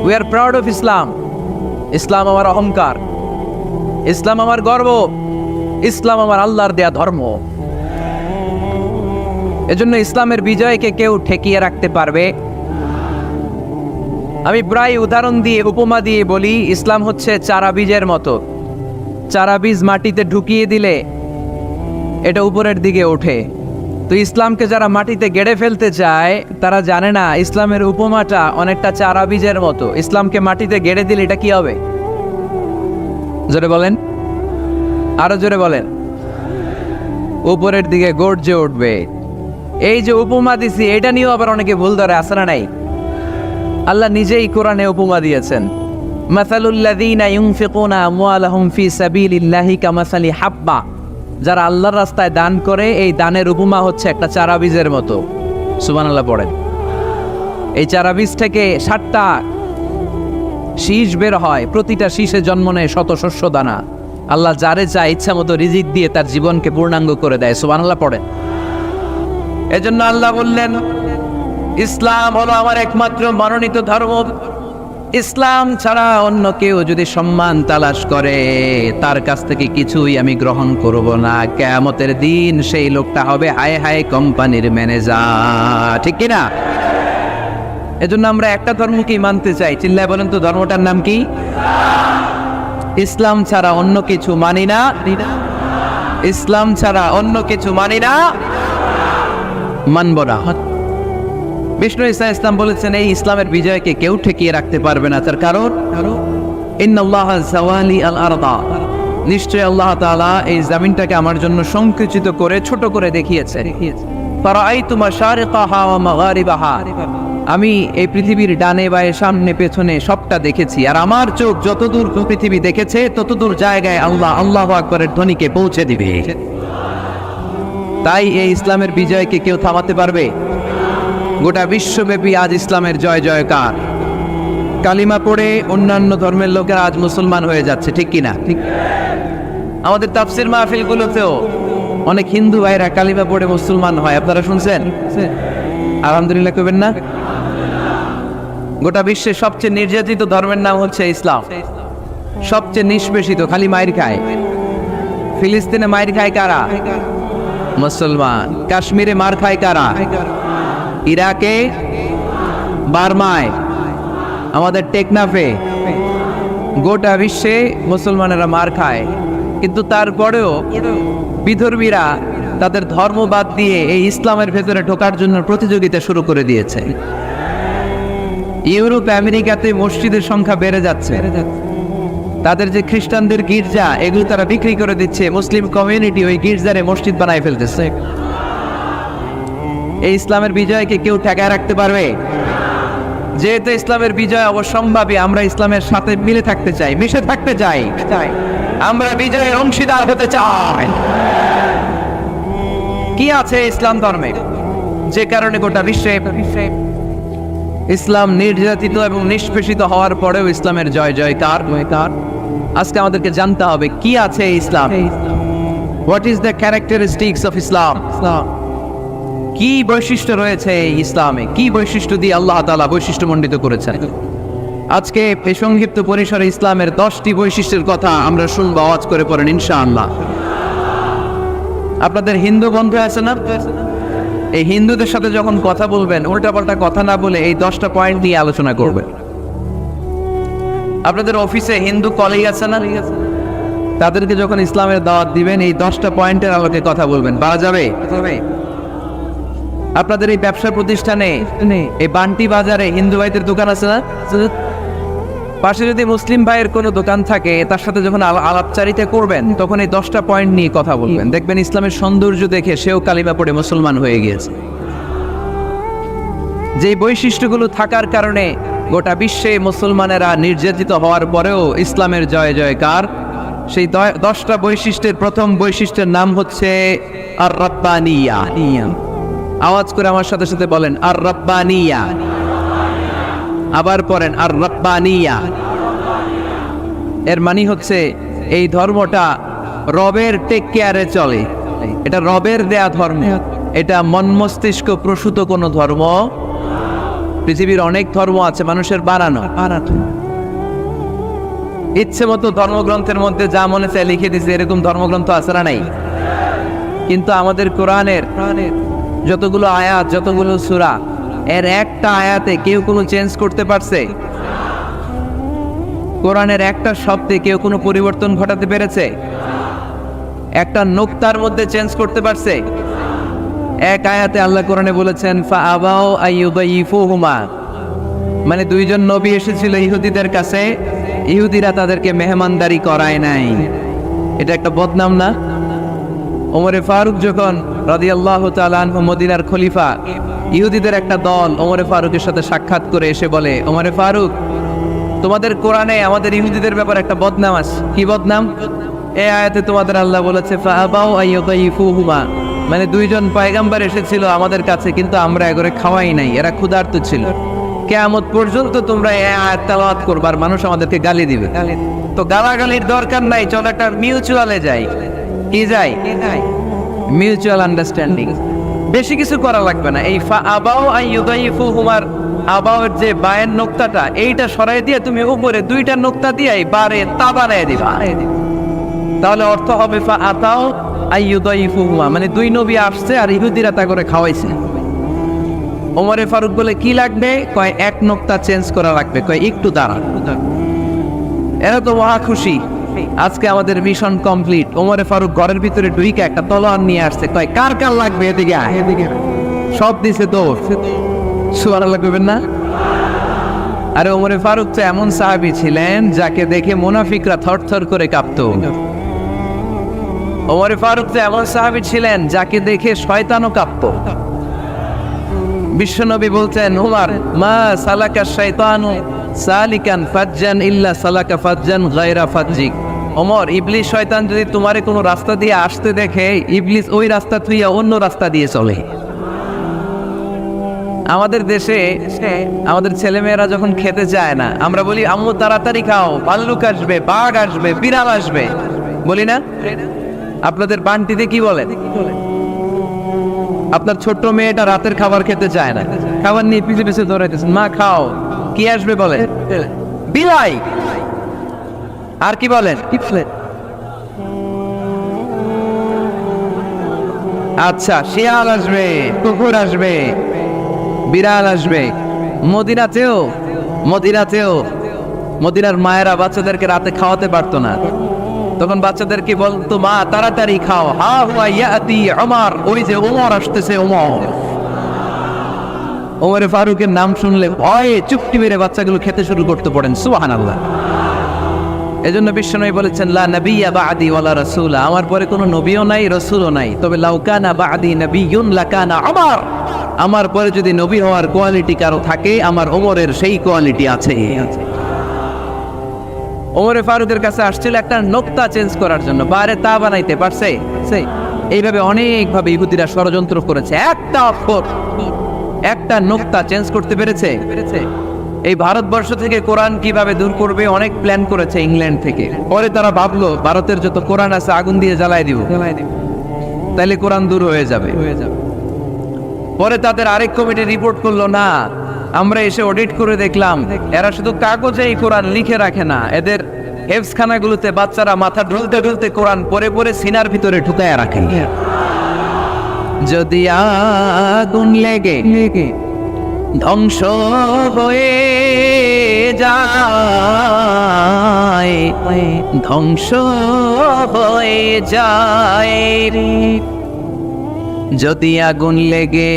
We are proud of Islam. ইসলাম আমার অহংকার, ইসলাম আমার গর্ব, ইসলাম আমার আল্লাহর দেয়া ধর্ম। এজন্য ইসলামের বিজয়কে কেউ ঠেকিয়ে রাখতে পারবে? আমি প্রায় উদাহরণ দিয়ে, উপমা দিয়ে বলি, ইসলাম হচ্ছে চারা বীজের মতো। চারা বীজ মাটিতে ঢুকিয়ে দিলে এটা উপরের দিকে ওঠে। তো ইসলামকে যারা মাটিতে গেড়ে ফেলতে চায় তারা জানে না ইসলামের উপমাটা অনেকটা চারা বীজের মতো। ইসলামকে মাটিতে গেড়ে দিলে এটা কি হবে? জোরে বলেন, আরো জোরে বলেন। উপরের দিকে গর্জে উঠবে। এই যে উপমা দিছি, এটা নিয়েও আবার অনেকে ভুল ধরে, আছে না নাই? আল্লাহ নিজেই কোরআনে উপমা দিয়েছেন, মাসালুল্লাযীনা ইউনফিকুনা আমওয়ালাহুম ফি সাবিলিল্লাহি কামাসালি হাব্বা, যারা আল্লাহর রাস্তায় দান করে এই দানের উপমা হচ্ছে একটা চারা বীজের মতো। সুবহানাল্লাহ পড়েন। এই চারা বীজ থেকে 60টা শীষ বের হয়, প্রতিটা শীষে জন্ম নেয় শত শস্য দানা। আল্লাহ যারে চায় ইচ্ছা মতো রিজিক দিয়ে তার জীবনকে পূর্ণাঙ্গ করে দেয়। সুবহানাল্লাহ পড়েন। এজন্য আল্লাহ বললেন ইসলাম হলো আমার একমাত্র মনোনীত ধর্ম। ইসলাম ছাড়া অন্য কেউ যদি সম্মান তালাশ করে তার কাছ থেকে কিছুই আমি গ্রহণ করব না। কিয়ামতের দিন সেই লোকটা হবে হায় হায় কোম্পানির ম্যানেজার, ঠিক কিনা? এজন্য আমরা একটা ধর্মকেই মানতে চাই। চিল্লায় বলেন তো ধর্মটার নাম কি? ইসলাম ছাড়া অন্য কিছু মানি না। ইসলাম ছাড়া অন্য কিছু মানি না, মানব না। বিষ্ণু ঈসা ইসলাম বলেছেন এই ইসলামের বিজয়কে কেউ ঠেকিয়ে রাখতে পারবে না। তার কারণ ইন্নাল্লাহা যাওয়ালি আল আরদা, নিশ্চয় আল্লাহ তাআলা এই জমিনটাকে আমার জন্য সংকুচিত করে ছোট করে দেখিয়েছে। ফারাআইতু মাশারিকাহা ওয়া মাগারিবাহা, আমি এই পৃথিবীর ডানে বায়ে সামনে পেছনে সবটা দেখেছি, আর আমার চোখ যতদূর পৃথিবী দেখেছে ততদূর জায়গায় আল্লাহ আল্লাহু আকবারের ধ্বনিকে পৌঁছে দিবে। তাই এই ইসলামের বিজয়কে কেউ থামাতে পারবে? গোটা বিশ্বব্যাপী আজ ইসলামের জয় জয়কার। কালিমা পড়ে অন্যান্য ধর্মের লোকেরা আজ মুসলমান হয়ে যাচ্ছে, ঠিক কিনা? ঠিক। আমাদের তাফসির মাহফিলগুলোতেও অনেক হিন্দু ভাইরা কালিমা পড়ে মুসলমান হয়, আপনারা শুনছেন? আলহামদুলিল্লাহ কইবেন না? গোটা বিশ্বের সবচেয়ে নির্যাতিত ধর্মের নাম হচ্ছে ইসলাম, সবচেয়ে নিষ্পেষিত, খালি মাইর খায়। ফিলিস্তিনে মাইর খায় কারা? মুসলমান। কাশ্মীরে মার খায় কারা? ইরাকে, বার্মায়, আমাদের টেকনাফে, গোটা বিশ্বে মুসলমানেরা মার খায়। কিন্তু তারপরেও বিধর্মীরা তাদের ধর্ম বাদ দিয়ে এই ইসলামের ভেতরে ঢোকার জন্য প্রতিযোগিতা শুরু করে দিয়েছে। ইউরোপ আমেরিকাতে মসজিদের সংখ্যা বেড়ে যাচ্ছে। তাদের যে খ্রিস্টানদের গির্জা, এগুলো তারা বিক্রি করে দিচ্ছে, মুসলিম কমিউনিটি ওই গির্জারে মসজিদ বানায় ফেলতেছে। এই ইসলামের বিজয়কে কেউ ঠেকায় রাখতে পারবে? যেহেতু ইসলামের বিজয় অবশ্যম্ভাবী, আমরা ইসলামের সাথে মিলে থাকতে চাই, মিশে থাকতে চাই, আমরা বিজয়ের অংশীদার হতে চাই। কি আছে ইসলাম ধর্মে যে কারণে গোটা বিশ্বে ইসলাম নির্যাতিত এবং নিষ্পেষিত হওয়ার পরেও ইসলামের জয় জয়কার? আজকে আমাদেরকে জানতে হবে কি আছে Islam. What is the characteristics of Islam? কি বৈশিষ্ট্য রয়েছে এই ইসলামে, কি বৈশিষ্ট্য দিয়ে আল্লাহ তাআলা বৈশিষ্ট্যমণ্ডিত করেছেন? আজকে এই সংক্ষিপ্ত পরিসরে ইসলামের 10টি বৈশিষ্ট্যের কথা আমরা শুনবো, আওয়াজ করে পড়েন ইনশাআল্লাহ। আপনাদের হিন্দু বন্ধু আছে না? এই হিন্দুদের সাথে যখন কথা বলবেন উল্টাপাল্টা কথা না বলে এই 10টা পয়েন্ট নিয়ে আলোচনা করবেন। আপনাদের অফিসে হিন্দু কলিগ আছে না? তাদেরকে যখন ইসলামের দাওয়াত দিবেন এই 10টা পয়েন্টের আলোকে কথা বলবেন, পারা যাবে? আপনাদের এই ব্যবসা প্রতিষ্ঠানে, এই বান্টি বাজারে হিন্দু ভাইদের দোকান আছে না? পাশে যদি মুসলিম ভাইয়ের কোনো দোকান থাকে তার সাথে যখন আলাপচারিতা করবেন তখন এই 10টা পয়েন্ট নিয়ে কথা বলবেন। দেখবেন ইসলামের সৌন্দর্য দেখে সেও কালিমা পড়ে মুসলমান হয়ে গিয়েছে। যে বৈশিষ্ট্যগুলো থাকার কারণে গোটা বিশ্বে মুসলমানেরা নির্যাতিত হওয়ার পরেও ইসলামের জয় জয়কার, সেই 10টা বৈশিষ্ট্যের প্রথম বৈশিষ্ট্যের নাম হচ্ছে আর রাব্বানিয়া। আওয়াজ করে আমার সাথে সাথে বলেন আর রাব্বানিয়া। আবার পড়েন আর রাব্বানিয়া। এর মানে হচ্ছে এই ধর্মটা রবের টেক কেয়ারে চলে, এটা রবের দেয়া ধর্ম, এটা মন মস্তিষ্ক প্রসূত কোনো ধর্ম। পৃথিবীর অনেক ধর্ম আছে মানুষের বানানো, ইচ্ছে মতো ধর্মগ্রন্থের মধ্যে যা মনে চায় লিখে দিছে, এরকম ধর্মগ্রন্থ আছে না? নাই। কিন্তু আমাদের কোরআনের যতগুলো আয়াত, যতগুলো সূরা, এর একটা আয়াতে কেউ কোনো চেঞ্জ করতে পারছে? কোরআনের একটা শব্দে কেউ কোনো পরিবর্তন ঘটাতে পেরেছে? একটা নুকতার মধ্যে চেঞ্জ করতে পারছে? এক আয়াতে আল্লাহ কোরআনে বলেছেন ফাআবাউ আইয়ুদাইফুহুমা, মানে দুইজন নবী এসেছিল ইহুদিদের কাছে, ইহুদিরা তাদেরকে মেহমানদারি করায় নাই। এটা একটা বদনাম না? ওমরে ফারুক যখন রাদিয়াল্লাহু তাআলা আনহু মদিনার খলিফা, ইহুদিদের একটা দল ওমরে ফারুকের সাথে সাক্ষাৎ করে এসে বলে, ওমরে ফারুক, তোমাদের কোরআনে আমাদের ইহুদিদের ব্যাপারে একটা বদনাম আছে। কি বদনাম? এই আয়াতে তোমাদের আল্লাহ বলেছে ফাআবাউ আইয়ুদাইফুহুমা, মানে দুইজন পয়গম্বর এসেছিল আমাদের কাছে কিন্তু আমরা এগরে খাওয়াই নাই, এরা ক্ষুধার্ত ছিল। কিয়ামত পর্যন্ত তোমরা এই আয়াত তেলাওয়াত করবে আর মানুষ আমাদেরকে গালি দিবে। তো গালাগালির দরকার নাই, চল একটা মিউচুয়ালে যাই। কি যাই? Mutual understanding. বেশি কিছু করা লাগবে না। এই ফাআবাউ আইয়ুদাইফুহুমার আবাউর যে বায়ের নোক্তাটা, এইটা সরাই দিয়ে তুমি উপরে দুইটা নোক্তা দিয়ে বারে তা বানায় দিবা, তাহলে অর্থ হবে ফাআতাউ আইয়ুদাইফুহুমা, মানে দুই নবী আসছে আর ইহুদিরা তা করে খাওয়াইছে। ওমরে ফারুক বলে কি লাগবে? কয় এক নোক্তা চেঞ্জ করা লাগবে। কয় একটু দাঁড়া। এরা তো মহা খুশি, আজকে আমাদের মিশন কমপ্লিট। ওমরে ফারুক ঘরের ভিতরে ঢুইকা একটা তলোয়ার নিয়ে আসছে। কয় কার কার লাগবে? এদিকে আয়। সব দিছে দৌড়। সুবহানাল্লাহ কইবেন না? আরে ওমরে ফারুক তো এমন সাহাবী ছিলেন যাকে দেখে মুনাফিকরা থরথর করে কাঁপতো। ওমরে ফারুক তো এমন সাহাবী ছিলেন যাকে দেখে শয়তানও কাঁপতো। বিশ্বনবী বলতেন, উমর, মা সালাকা শাইতানু সালিকান ফাজ্জান ইল্লা সালাকা ফাজ্জান গায়রা ফাজ্জিক। ওমর, ইবলিস শয়তান যদি তোমারে কোনো রাস্তা দিয়ে আসতে দেখে, ইবলিস ওই রাস্তা থুইয়া অন্য রাস্তা দিয়ে চলে। আমাদের দেশে আমাদের ছেলেমেয়েরা যখন খেতে চায় না, আমরা বলি আম্মু তাড়াতাড়ি খাও, ভাল্লুক আসবে, বাঘ আসবে, বিড়াল আসবে, বলি না? আপনাদের বান্টিতে কি বলেন? আপনার ছোট্ট মেয়েটা রাতের খাবার খেতে চায় না, খাবার নিয়ে পিছে পিছে দৌড়াইতেছেন, মা খাও, কি আসবে বলে? বিলাই। আর কি বলেন? আচ্ছা, শিয়াল আসবে, কুকুর আসবে, বিড়াল আসবে। মদিনার মায়েরা বাচ্চাদেরকে রাতে খাওয়াতে পারতো না, তখন বাচ্চাদেরকে বলতো মা তাড়াতাড়ি খাও, হা হুয়া ইয়াতি ওমর, ওই যে ওমর আসতেছে। ওমরে ফারুকের নাম শুনলে ভয়ে চুপটি মেরে বাচ্চাগুলো খেতে শুরু করতে পড়েন। সুবহানাল্লাহ। এজন্য বিশ্বনবী বলেছেন লা নাবিয়্যা বা'দি ওয়ালা রাসূলা, আমার পরে কোনো নবীও নাই, রাসূলও নাই, তবে লাউ কানা বা'দি নাবিয়্যুন লাকানা ওমর, আমার পরে যদি নবী হওয়ার কোয়ালিটি কারো থাকে, আমার ওমরের সেই কোয়ালিটি আছে। ওমরে ফারুকের কাছে আসছিল একটা নোক্তা চেঞ্জ করার জন্য, বারে তা বানাইতে পারছে? এইভাবে অনেকভাবে ইহুদিরা ষড়যন্ত্র করেছে, একটা অক্ষর, একটা নোক্তা চেঞ্জ করতে পেরেছে? এই ভারতবর্ষ থেকে কোরআন কিভাবে দূর করবে অনেক প্ল্যান করেছে ইংল্যান্ড থেকে। পরে তারা ভাবলো ভারতের যত কোরআন আছে আগুন দিয়ে জ্বালায় দিব, তাইলে কোরআন দূর হয়ে যাবে। পরে তাদের আরেক কমিটি রিপোর্ট করলো না, আমরা এসে অডিট করে দেখলাম এরা শুধু কাগজে এই কোরআন লিখে রাখে না, এদের হেফজখানাগুলোতে বাচ্চারা মাথা ঢুলতে ঢুলতে কোরআন পড়ে পড়ে সিনার ভিতরে ঢুকায় রাখে। যদি আগুন লেগে ধ্বংস হয়ে যায়, ধ্বংস হয়ে যায়, যদি আগুন লেগে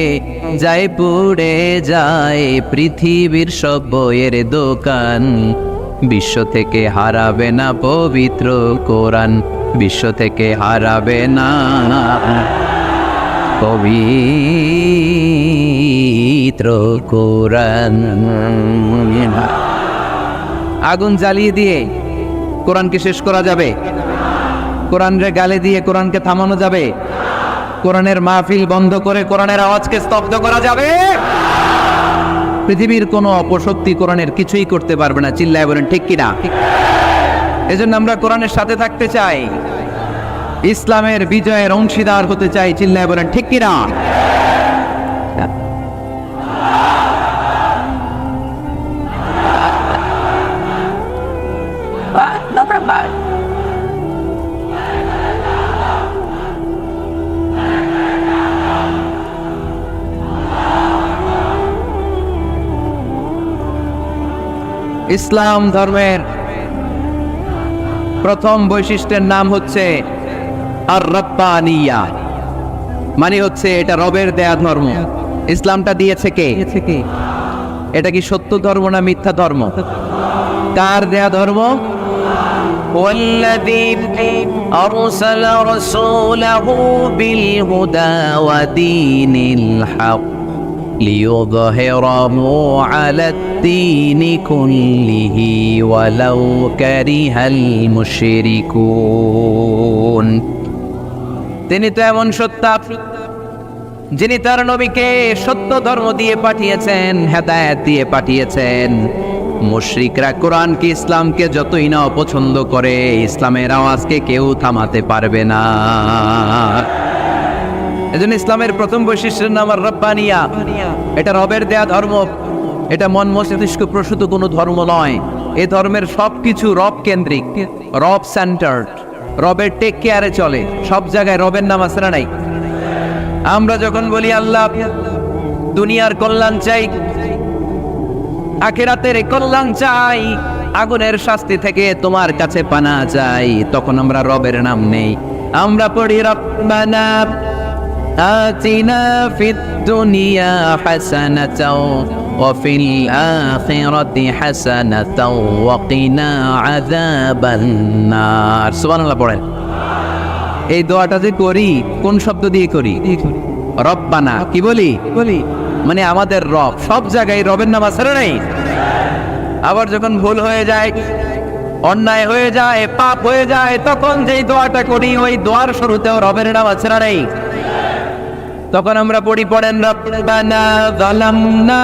যায় পুড়ে যায় পৃথিবীর সব বইয়ের দোকান, বিশ্ব থেকে হারাবে না পবিত্র কোরআন, বিশ্ব থেকে হারাবে না পবিত্র কোরআন। আগুন জ্বালিয়ে দিয়ে কোরআনকে শেষ করা যাবে? কোরআনের গালে দিয়ে কোরআনকে থামানো যাবে? কোরআনের মাহফিল বন্ধ করে কোরআনের আওয়াজকে স্তব্ধ করা যাবে? পৃথিবীর কোনো অপশক্তি কোরআনের কিছুই করতে পারবে না। চিল্লায় বলেন ঠিক কিনা? এজন্য আমরা কোরআনের সাথে থাকতে চাই, ইসলামের বিজয়ের অংশীদার হতে চাই। চিল্লায় বলেন ঠিক কিনা? ইসলাম ধর্মের প্রথম বৈশিষ্ট্যের নাম হচ্ছে আর রব্বানিয়া, মানে হচ্ছে এটা রবের দেয়া ধর্ম। ইসলামটা দিয়েছে কে? এটা কি সত্য ধর্ম না মিথ্যা ধর্ম? কার দেয়া ধর্ম? والذي أرسل رسوله بالهدى ودين الحق ليظهره على الدين كله ولو كره المشركون। তিনি তো এমন সত্তা যিনি তার নবীকে সত্য ধর্ম দিয়ে পাঠিয়েছেন, হেদায়েত দিয়ে পাঠিয়েছেন। মুশরিকরা কোরআনকে ইসলামকে যতই না অপছন্দ করে, ইসলামের আওয়াজকে কেউ থামাতে পারবে না। এজন্য ইসলামের প্রথম বৈশিষ্ট্যের নাম আর রব্বানিয়া। এটা রবের দেয়া ধর্ম, এটা মন মস্তিষ্ক প্রসূত কোনো ধর্ম নয়। এই ধর্মের সবকিছু রব কেন্দ্রিক, রব সেন্টার্ড, রবের টেক কেয়ারে চলে। সব জায়গায় রবের নাম আছে না নাই? আমরা যখন বলি আল্লাহ দুনিয়ার কল্যাণ চাই, আখিরাতের কল্যাণ চাই, আগুনের শাস্তি থেকে তোমার কাছে পানা চাই, তখন আমরা রবের নাম নেই। আমরা পড়ি রব্বানা আতিনা ফিদ দুনিয়া হাসানাতাও ওয়া ফিল আখিরাতি হাসানাতাও ওয়া কিনা আযাবান নার। সুবহানাল্লাহ পড়েন। এই দোয়াটা যে করি কোন শব্দ দিয়ে করি? রব্বানা। কি বলি? মানে আমাদের রব। সব জায়গায় রবের নাম আছে না নাই? আবার যখন ভুল হয়ে যায়, অন্যায় হয়ে যায়, পাপ হয়ে যায়, তখন যেই দোয়াটা করি ওই দোয়ার শুরুতেও রবের নাম আছে না নাই? তখন আমরা পড়েন রব্বানা যালামনা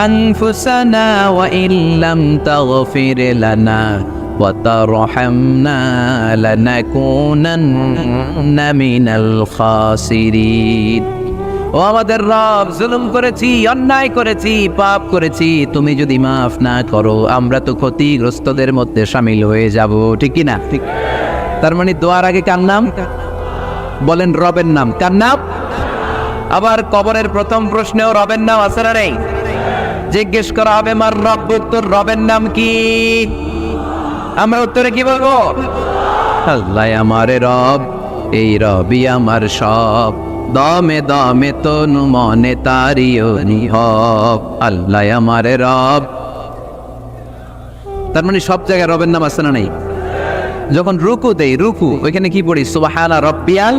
আনফুসানা ওয়া ইল্লাম তাগফির লানা ওয়া তারহামনা লানাকুনান্না মিনাল খাসিরিন। ও আমাদের রব, জুলুম করেছি, অন্যায় করেছি, পাপ করেছি, তুমি যদি মাফ না করো আমরা তো ক্ষতিগ্রস্তদের মধ্যে শামিল হয়ে যাব, ঠিক কি না? ঠিক। তার মানে দোয়ার আগে কার নাম বলেন? রবের নাম। কার নাম? আবার কবরের প্রথম প্রশ্নেও রবের নাম আছে না নেই? জিজ্ঞেস করা হবে মার রব্বুক, তোর রবের নাম কি? আমরা উত্তরে কি বলবো? আল্লাহ আমার রব, এই রবই আমার সব, দমে দমে তনু মনে তারি অনুভব, আল্লাহ আমার রব। তার মানে সব জায়গায় রবের নাম আছে না নেই? যখন রুকু দেই, রুকু ওইখানে কি পড়ি? সুবহানা রাব্বিয়াল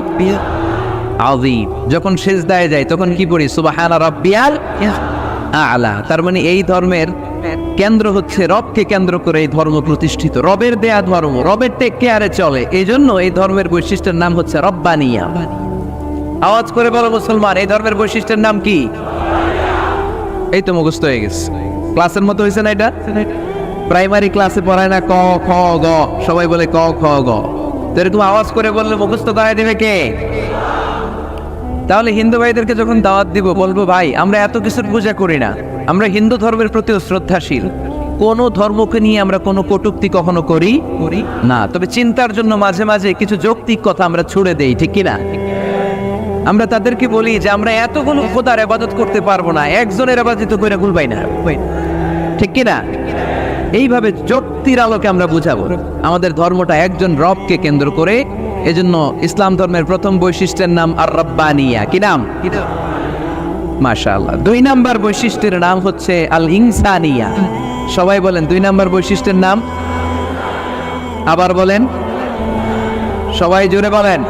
আযীম। যখন সিজদায় যাই তখন কি পড়ি? সুবহানা রাব্বিয়াল আ'লা। তার মানে এই ধর্মের কেন্দ্র হচ্ছে রবকে কেন্দ্র করে এই ধর্ম প্রতিষ্ঠিত, রবের দেয়া ধর্ম, রবের টেক কেয়ারে চলে। এই জন্য এই ধর্মের বৈশিষ্ট্যের নাম হচ্ছে রব্বানিয়া। আওয়াজ করে বলো মুসলমান, এই ধর্মের বৈশিষ্ট্যের নাম কি? এই তো মুখস্থ হয়ে গেছে। ক্লাসের মতো হয়েছে না এটা? প্রাইমারি ক্লাসে পড়ায় না ক খ গ, সবাই বলে ক খ গ, তো এরকম আওয়াজ করে বললে মুখস্থ করায় দেবে কে? তাহলে হিন্দু ভাইদেরকে যখন দাওয়াত দিব বলবো, ভাই আমরা এত কিছুর পূজা করি না, আমরা হিন্দু ধর্মের প্রতিও শ্রদ্ধাশীল, কোন ধর্মকে নিয়ে আমরা কোনো কটূক্তি কখনো করি না, তবে চিন্তার জন্য মাঝে মাঝে কিছু যৌক্তিক কথা আমরা ছুড়ে দেই, ঠিক কিনা? আমরা তাদেরকে বলি যে আমরা এতগুলো খোদার ইবাদত করতে পারবো না, একজনের ইবাদত করে ভুলবাই না, ঠিক কিনা? এইভাবে যুক্তির আলোকে আমরা বুঝাবো আমাদের ধর্মটা একজন রবকে কেন্দ্র করে। এজন্য ইসলাম ধর্মের প্রথম বৈশিষ্ট্যের নাম আর রব্বানিয়া। কি নাম? মাশাআল্লাহ। 2 নাম্বার বৈশিষ্ট্যের নাম হচ্ছে আল ইনসানিয়া। সবাই বলেন 2 নাম্বার বৈশিষ্ট্যের নাম। আবার বলেন, সবাই জোরে বলেন।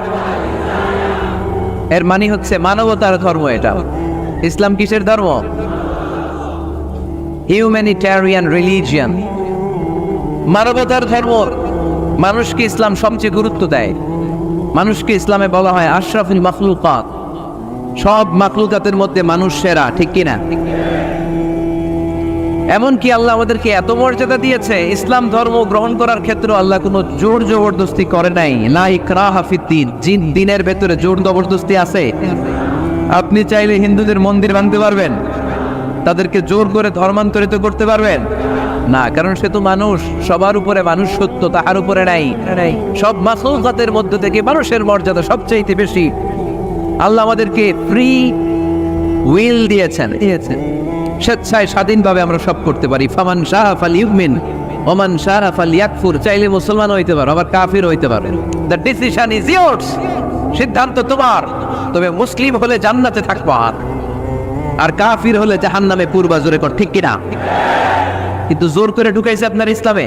এর মানে হচ্ছে মানবতার ধর্ম। এটা ইসলাম কিসের ধর্ম? হিউম্যানিটেরিয়ান রিলিজিয়ান, মানবতার ধর্ম। মানুষকে ইসলাম সবচেয়ে গুরুত্ব দেয়। মানুষকে ইসলামে বলা হয় আশরাফুল মাখলুকাত, সব মাখলুকাতের মধ্যে মানুষ সেরা, ঠিক কিনা? এমনকি আল্লাহ আমাদেরকে এত মর্যাদা দিয়েছে, ইসলাম ধর্ম গ্রহণ করার ক্ষেত্রে আল্লাহ কোনো জোর জবরদস্তি করে নাই। লা ইকরাহা ফিদ্দীন, দিনের ভেতরে জোর জবরদস্তি আছে? আপনি চাইলে হিন্দুদের মন্দির ভাঙতে পারবেন, তাদেরকে জোর করে ধর্মান্তরিত করতে পারবেন না, কারণ সে তো মানুষ, সবার উপরে মানুষ সত্য, তাহার উপরে নাই। সব মাখলুকাতের মধ্যে থেকে মানুষের মর্যাদা সবচেয়ে বেশি। আল্লাহ আমাদেরকে ফ্রি উইল দিয়েছেন, স্বেচ্ছায় স্বাধীনভাবে আমরা সব করতে পারি। ফামান শাআ ফালইউমিন ওমান শাআ ফালইয়াকফুর, চাইলে মুসলমান হইতে পারো, আবার কাফির হইতে পারো। দ্য ডিসিশন ইজ ইয়ার্স, সিদ্ধান্ত তোমার। তবে মুসলিম হলে জান্নাতে থাকবা, আর কাফির হলে জাহান্নামে পূর্বা। জোরে কর, ঠিক কিনা? কিন্তু জোর করে ঢুকাইছে আপনার ইসলামে,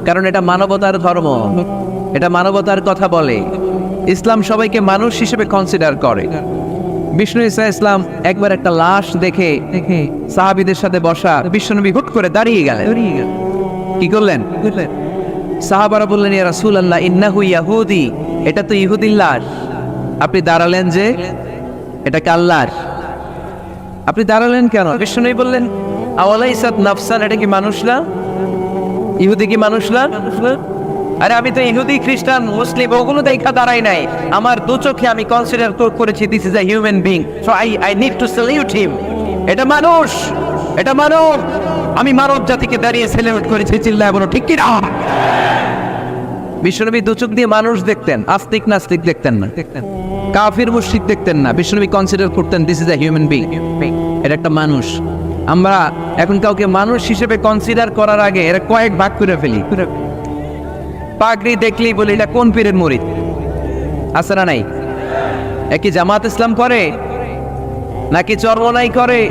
কারণ এটা মানবতার ধর্ম, এটা মানবতার কথা বলে। ইসলাম সবাইকে মানুষ হিসেবে কনসিডার করে। বিষ্ণু ঈসা ইসলাম একবার একটা লাশ দেখে সাহাবীদের সাথে বসা, বিশ্বনবী হুট করে দাঁড়িয়ে গেলেন। কি করলেন? সাহাবারা বললেন, ইয়া রাসূলুল্লাহ ইন্নাহু ইয়াহুদি, এটা তো ইহুদির লাশ। আপনি দাঁড়ালেন যে, এটা কার লাশ? আপনি দাঁড়ালেন কেন? বিষ্ণু বললেন, আওয়ালাইসাত নাফসান, এটা কি মানুষ না? ইহুদি কি মানুষ না? আরে আমি তো ইহুদি, খ্রিস্টান, মুসলিম ওগুলো দেখা দাঁড়াই নাই, আমার দু চোখে আমি কনসিডার করেছি this is a human being, so I need to salute হিম। এটা মানুষ, এটা মানব, আমি মানব জাতিকে দাঁড়িয়ে সেলিব্রেট করেছি, চিল্লায় বলো ঠিক কি না? বিশ্বনবী দু চোখ দিয়ে মানুষ দেখতেন, আস্তিক নাস্তিক দেখতেন না, কাফির মুশরিক দেখতেন না। বিশ্বনবী কনসিডার করতেন this is a human being, এটা একটা মানুষ। আমরা এখন কাউকে মানুষ হিসেবে কনসিডার করার আগে এরা কয়েক ভাগ করে ফেলি। পাগড়ি দেখলেই বলি এটা কোন পীরের মুরিদ, আছে না নাই? একই জামাত ইসলাম করে, নাকি চরমনাই করে,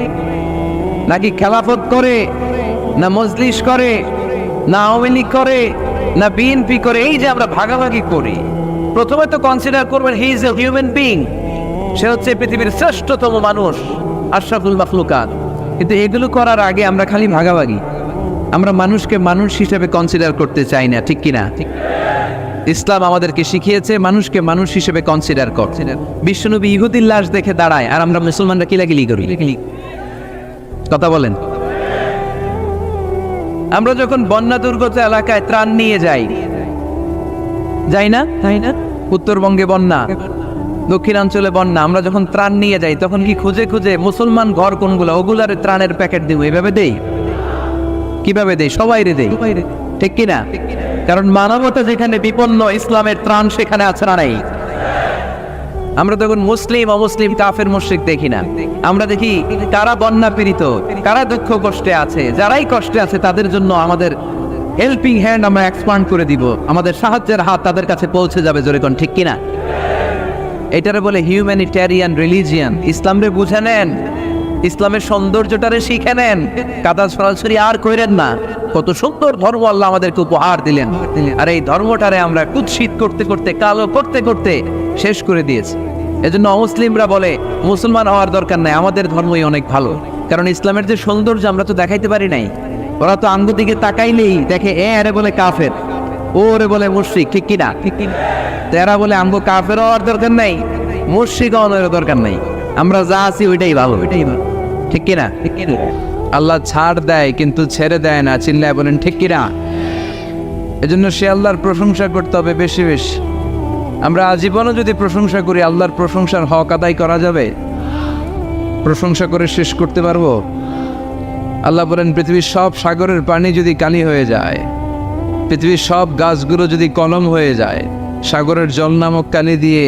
নাকি খেলাফত করে, না মজলিস করে, না আওয়ামী লীগ করে, না বিএনপি করে? এই যে আমরা ভাগাভাগি করি, প্রথমে তো কনসিডার করবেন he is a human being, সে হচ্ছে পৃথিবীর শ্রেষ্ঠতম মানুষ, আশরাফুল মাখলুকাত। কিন্তু এগুলো করার আগে আমরা খালি ভাগাভাগি, আমরা মানুষকে মানুষ হিসেবে কনসিডার করতে চাই না, ঠিক কিনা? ইসলাম আমাদেরকে শিখিয়েছে মানুষকে মানুষ হিসেবে কনসিডার কর। বিশ্বনবী ইহুদির লাশ দেখে দাঁড়ায়, আর আমরা মুসলমানরা কিলাকিলি করি। কথা বলেন। আমরা যখন বন্যা দুর্গত এলাকায় ত্রাণ নিয়ে যাই না, উত্তরবঙ্গে বন্যা, দক্ষিণাঞ্চলে বন্যা, আমরা যখন ত্রাণ নিয়ে যাই তখন কি খুঁজে খুঁজে মুসলমান ঘর কোনগুলো ওগুলার ত্রাণের প্যাকেট দিব? এভাবে দেই? কিভাবে দেই? সবাই রে দেই, ঠিক কিনা? কারণ মানবতা যেখানে বিপন্ন, ইসলামের ত্রাণ সেখানে আছে না নাই? আমরা তখন মুসলিম অমুসলিম কাফের মুশরিক দেখি না, আমরা দেখি কারা বন্যা পীড়িত, কারা দুঃখ কষ্টে আছে। যারাই কষ্টে আছে তাদের জন্য আমাদের হেল্পিং হ্যান্ড আমরা এক্সপান্ড করে দিব, আমাদের সাহায্যের হাত তাদের কাছে পৌঁছে যাবে। জোরে কোন ঠিক কিনা? এটারে বলে হিউম্যানিটেরিয়ান রিলিজিয়ান। ইসলামরে বুঝে নেন, ইসলামের সৌন্দর্যটারে শিখে নেন, কাদা সরাসরি আর কইরেন না। কত সুন্দর ধর্ম আল্লাহ আমাদেরকে উপহার দিলেন, আর এই ধর্মটারে আমরা কুৎসিত করতে করতে, কালো করতে করতে শেষ করে দিয়েছি। এজন্য অমুসলিমরা বলে মুসলমান হওয়ার দরকার নাই, আমাদের ধর্মই অনেক ভালো। কারণ ইসলামের যে সৌন্দর্য আমরা তো দেখাইতে পারি নাই। ওরা তো আঙ্গুর দিকে তাকাইলেই দেখে এরে বলে কাফের, ওরে বলে মুশরিক, ঠিক কিনা? তেরা বলে আঙ্গু কাফের হওয়ার দরকার নাই, মুশরিক হওয়ার দরকার নাই, আমরা যা আছি ওইটাই ভালো, ঠিক কিনা? আল্লাহ ছাড় দেয় কিন্তু ছেড়ে দেয় না। চিল্লায় বলেন ঠিক কিনা? এজন্য সে আল্লাহর প্রশংসা করতে হবে বেশি বেশি। আমরা আজীবনও যদি প্রশংসা করি, আল্লাহর প্রশংসার হক আদায় করা যাবে? প্রশংসা করে শেষ করতে পারবো? আল্লাহ বলেন পৃথিবীর সব সাগরের পানি যদি কালি হয়ে যায়, পৃথিবীর সব গাছগুলো যদি কলম হয়ে যায়, সাগরের জল নামক কালি দিয়ে,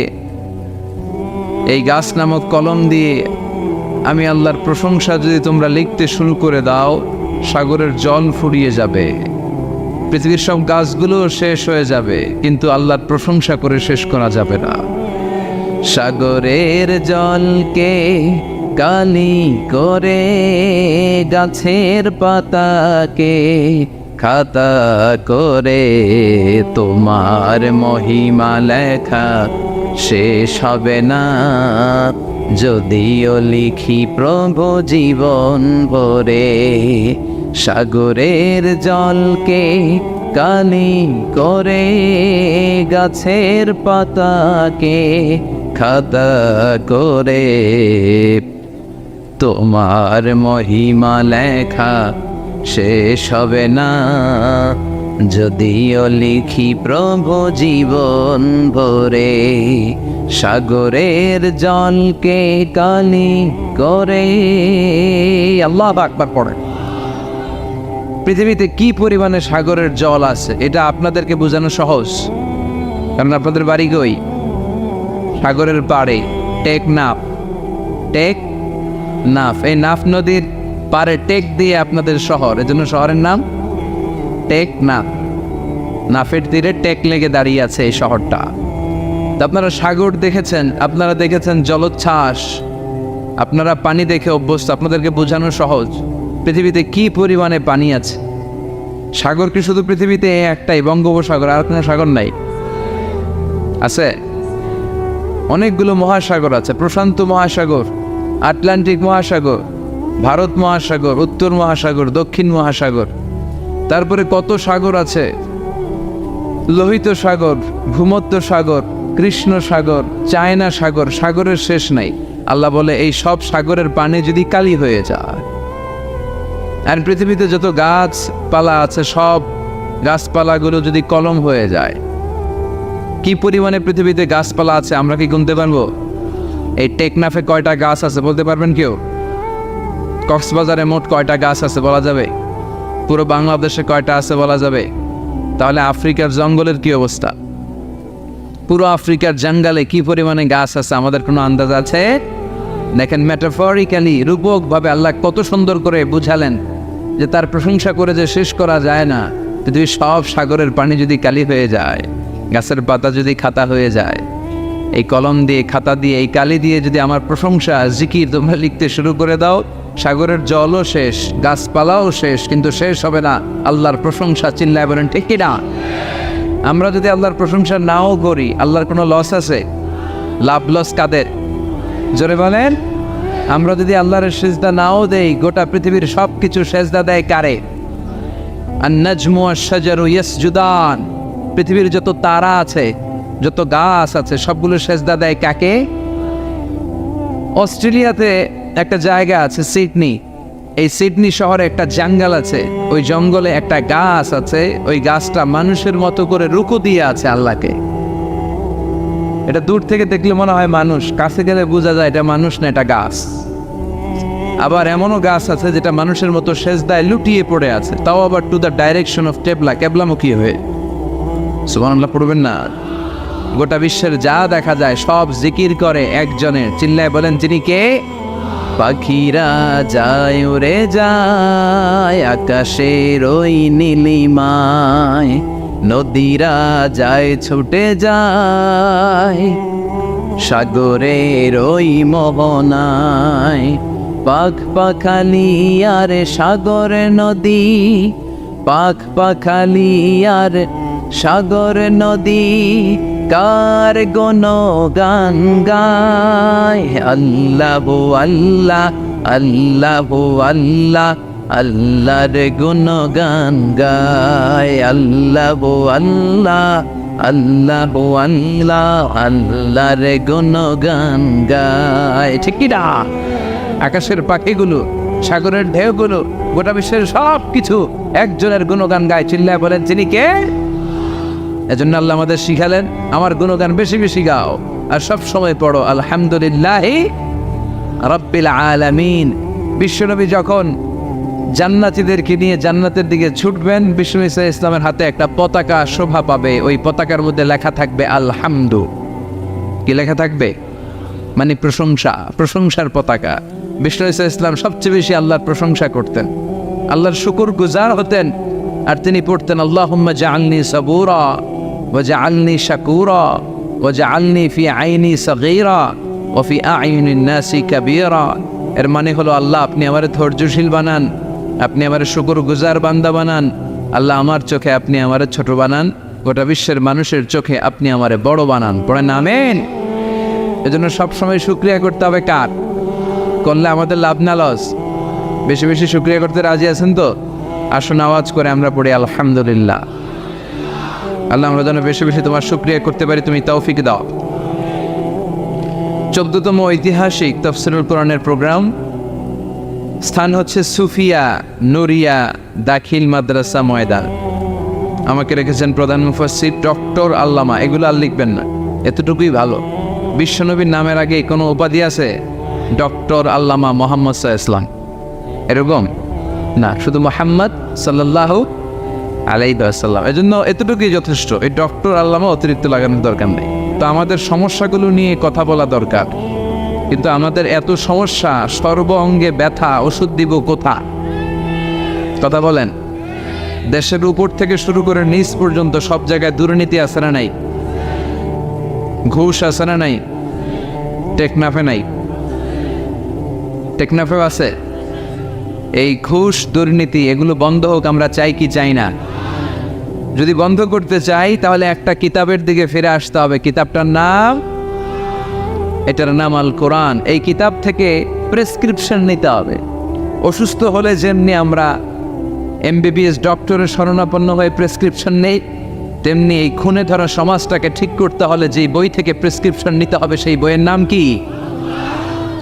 এই গাছ নামক কলম দিয়ে আমি আল্লাহর প্রশংসা যদি তোমরা লিখতে শুরু করে দাও, সাগরের জল ফুরিয়ে যাবে, পৃথিবীর সব গাছগুলো শেষ হয়ে যাবে, কিন্তু আল্লাহর প্রশংসা করে শেষ করা যাবে না। সাগরের জলকে কালি করে, গাছের পাতাকে খাতা করে, তোমার মহিমা লেখা শেষ হবে না, যদিও লিখি প্রভু জীবন ভরে। সাগরের জলকে কালি করে, গাছের পাতাকে খাতা করে, তোমার মহিমা লেখা শেষ হবে না, যদিও লিখি প্রভু জীবন ভরে। সাগরের জলকে কালি করে। আল্লাহু আকবার পড়েন। পৃথিবীতে কি পরিমাণে সাগরের জল আছে এটা আপনাদেরকে বোঝানো সহজ, কারণ আপনাদের বাড়ি কই? সাগরের পাড়ে, টেকনাফ। এই নাফ নদীর পাড়ে টেক দিয়ে আপনাদের শহর, এজন্য শহরের নাম টেকনাফ। নাফের তীরে টেক লেগে দাঁড়িয়ে আছে এই শহরটা। আপনারা সাগর দেখেছেন, আপনারা দেখেছেন জলোচ্ছ্বাস, আপনারা পানি দেখে অভ্যস্ত, আপনাদেরকে বোঝানো সহজ। পৃথিবীতে কি পরিমাণে পানি আছে। সাগর কি শুধু পৃথিবীতে একটাই, বঙ্গোপসাগর, আর কোনো সাগর নাই? আছে অনেকগুলো মহাসাগর আছে। প্রশান্ত মহাসাগর, আটলান্টিক মহাসাগর, ভারত মহাসাগর, উত্তর মহাসাগর, দক্ষিণ মহাসাগর, তারপরে কত সাগর আছে, লোহিত সাগর, ভূমধ্য সাগর, কৃষ্ণ সাগর, চায়না সাগর, সাগরের শেষ নাই। আল্লাহ বলে এই সব সাগরের পানি যদি কালি হয়ে যায়, আর পৃথিবীতে যত গাছপালা আছে সব গাছপালাগুলো যদি কলম হয়ে যায়, কি পরিমাণে পৃথিবীতে গাছপালা আছে আমরা কি গুনতে পারবো? এই টেকনাফে কয়টা গাছ আছে বলতে পারবেন কেউ? কক্সবাজারে মোট কয়টা গাছ আছে বলা যাবে? পুরো বাংলাদেশে কয়টা আছে বলা যাবে? তাহলে আফ্রিকার জঙ্গলের কি অবস্থা? পুরো আফ্রিকার জঙ্গলে কি পরিমাণে গাছ আছে আমাদের কোনো আন্দাজ আছে? দেখেন, মেটাফরিক্যালি, রূপকভাবে আল্লাহ কত সুন্দর করে বুঝালেন যে তার প্রশংসা করে যে শেষ করা যায় না। পৃথিবীর সব সাগরের পানি যদি কালি হয়ে যায়, গাছের পাতা যদি খাতা হয়ে যায়, এই কলম দিয়ে, খাতা দিয়ে, এই কালি দিয়ে যদি আমার প্রশংসা, জিকির তোমরা লিখতে শুরু করে দাও, সাগরের জলও শেষ, গাছপালাও শেষ, কিন্তু শেষ হবে না আল্লাহর প্রশংসা। চিল্লায় বলেন ঠিক কিনা? আমরা যদি আল্লাহর প্রশংসা নাও করি, আল্লাহর কোনো লস আছে? লাভ লস কাদের? জোরে বলেন। আমরা যদি আল্লাহর সেজদা নাও দেই, গোটা পৃথিবীর সব কিছু সেজদা দেয় কারে? আন-নাজমু ওয়াশ-শাজারু ইয়াসজুদান। পৃথিবীর যত তারা আছে, যত গাছ আছে, সবগুলো সেজদা দেয় কাকে? অস্ট্রেলিয়াতে একটা জায়গা আছে সিডনি, এই সিডনি শহরে একটা জঙ্গল আছে, ওই জঙ্গলে একটা গাছ আছে, ওই গাছটা মানুষের মতো করে রুকু দিয়ে আছে আল্লাহকে। এটা দূর থেকে দেখলে মনে হয় মানুষ, কাছে গেলে বোঝা যায় এটা মানুষ না, এটা গাছ। আবার এমনও গাছ আছে যেটা মানুষের মতো সেজদায় লুটিয়ে পড়ে আছে, তাও আবার টু দ্য ডাইরেকশন অফ কেবলামুখী হয়ে। সুবহানাল্লাহ পড়বেন না? গোটা বিশ্বের যা দেখা যায় সব জিকির করে একজনের, চিল্লায় বলেন যিনি কে? পাখিরা যায় উড়ে যায় আকাশের ওই নীলিমায়, নদীরা যায় ছুটে যায় সাগরের ওই মোহনায়, পাখ পাখালি আর সাগর নদী, পাখ পাখালি আর সাগর নদী, কার গুণগান গায় আল্লাহ আল্লাহ আল্লাহ আল্লাহ, আল্লাহর গুণগান গায় আল্লাহ আল্লাহ আল্লাহ আল্লাহ, আল্লাহর গুণগান গায়। ঠিক কি না? আকাশের পাখিগুলো, সাগরের ঢেউগুলো, গোটা বিশ্বের সব কিছু একজনের গুণগান গায়, চিল্লায় বলেন যিনি কে? এজন্য আল্লাহ আমাদের শিখালেন আমার গুণগান বেশি বেশি গাও, আর সব সময় পড়ো আলহামদুলিল্লাহি রাব্বিল আলামিন। বিশ্বনবী যখন জান্নাতীদেরকে নিয়ে জান্নাতের দিকে ছুটবেন, বিশ্বনবী সাল্লাল্লাহু আলাইহি ইসলামের হাতে একটা পতাকা শোভা পাবে, ওই পতাকার মধ্যে লেখা থাকবে আলহামদু। কি লেখা থাকবে? মানে প্রশংসা, প্রশংসার পতাকা। বিশ্বনবী সাল্লাল্লাহু আলাইহি ইসলাম সবচেয়ে বেশি আল্লাহর প্রশংসা করতেন, আল্লাহর শুকর গুজার হতেন, আর তিনি পড়তেন আল্লাহুম্মা জাআলনি সাবুরা ওয়া জাআলনি শাকুরা ওয়া জাআলনি ফি আইনি সাগীরা ওয়া ফি আ'ইনিন নাসি কাবীরা। এর মানে হলো আল্লাহ আপনি আমারে ধৈর্যশীল বানান, আপনি আমারে শুকর গুজার বান্দা বানান, আল্লাহ আমার চোখে আপনি আমারে ছোট বানান, গোটা বিশ্বের মানুষের চোখে আপনি আমারে বড় বানান। পড়েন আমিন। এজন্য সবসময় শুকরিয়া করতে হবে। কার করলে আমাদের লাভ না লস? বেশি বেশি শুকরিয়া করতে রাজি আছেন তো? আসুন আওয়াজ করে আমরা পড়ি আলহামদুলিল্লাহ। আল্লাহ আমরা যেন বেশি বেশি তোমার শুকরিয়া করতে পারি, তুমি তৌফিক দাও। 14তম ঐতিহাসিক তাফসীরুল কোরআনের প্রোগ্রাম। স্থান হচ্ছে সুফিয়া নুরিয়া দাখিল মাদ্রাসা ময়দান। আমাকে রেখেছেন প্রধান মুফাসসির ডক্টর আল্লামা। এগুলো আর লিখবেন না, এতটুকুই ভালো। বিশ্বনবীর নামের আগে কোনো উপাধি আছে? ডক্টর আল্লামা মোহাম্মদ সাল্লাল্লাহু আলাইহি ওয়াসাল্লাম, এরকম না, শুধু মুহাম্মদ সাল্লাল্লাহু আলাইহি ওয়াসাল্লাম। এজন্য এতটুকুই যথেষ্ট। এই ডক্টর আল্লামা অতিরিক্ত লাগানোর দরকার নেই। তো আমাদের সমস্যাগুলো নিয়ে কথা বলা দরকার, কিন্তু আমাদের এত সমস্যা, সর্ব অঙ্গে ব্যথা, ওষুধ দিব কোথা? কথা বলেন। দেশের উপর থেকে শুরু করে নিচ পর্যন্ত সব জায়গায় দুর্নীতি আছে না নাই? ঘুষ আছে না নাই? টেকনাফে নাই? টেকনাফেও আছে। এই ঘুষ দুর্নীতি এগুলো বন্ধ হোক আমরা চাই কি চাই না? যদি বন্ধ করতে চাই তাহলে একটা কিতাবের দিকে ফিরে আসতে হবে। কিতাবটার নাম, এটার নাম আল কোরআন। এই কিতাব থেকে প্রেসক্রিপশন নিতে হবে। অসুস্থ হলে যেমনি আমরা এমবিবিএস ডক্টরের শরণাপন্ন হয়ে প্রেসক্রিপশন নেই, তেমনি এই খুনে ধরা সমাজটাকে ঠিক করতে হলে যেই বই থেকে প্রেসক্রিপশন নিতে হবে সেই বইয়ের নাম কি?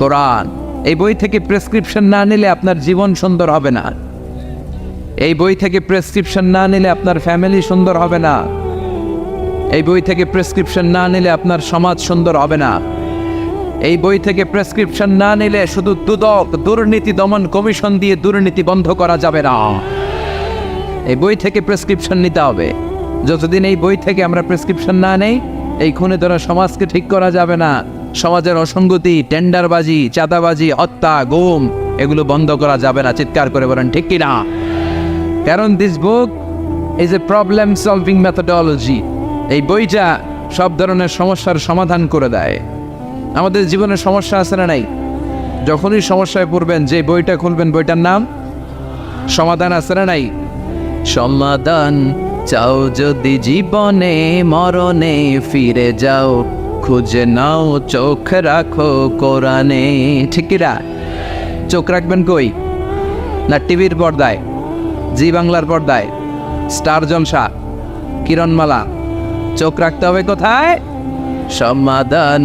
কোরআন। এই বই থেকে প্রেসক্রিপশন না নিলে আপনার জীবন সুন্দর হবে না। এই বই থেকে প্রেসক্রিপশন না নিলে আপনার ফ্যামিলি সুন্দর হবে না। এই বই থেকে প্রেসক্রিপশন না নিলে আপনার সমাজ সুন্দর হবে না। এই বই থেকে প্রেসক্রিপশন না নিলে শুধু দুদক দুর্নীতি দমন কমিশন দিয়ে দুর্নীতি বন্ধ করা যাবে না। এই বই থেকে প্রেসক্রিপশন নিতে হবে। যতদিন এই বই থেকে আমরা প্রেসক্রিপশন না নেই, এই খুনে ধরা সমাজকে ঠিক করা যাবে না। সমাজের অসঙ্গতি, টেন্ডারবাজি, চাঁদাবাজি, হত্যা, গুম এগুলো বন্ধ করা যাবে না। চিৎকার করে বলেন ঠিক কি না? কারণ this book is a problem solving methodology. এই বইটা সব ধরনের সমস্যার সমাধান করে দেয়। আমাদের জীবনে সমস্যা আছে না নাই? যখনই সমস্যায় পড়বেন যে বইটা খুলবেন বইটার নাম সমাধান। আছে না নাই? সমাধান চাও যদি জীবনে মরণে ফিরে যাও, খুঁজে নাও চোখ রাখো কোরআনে। ঠিকিরা? চোখ রাখবেন কই? না টিভির পর্দায়, জি বাংলার পর্দায়, স্টার জলসা, কিরণমালা, চোখ রাখতে হবে কোথায়? সমাধান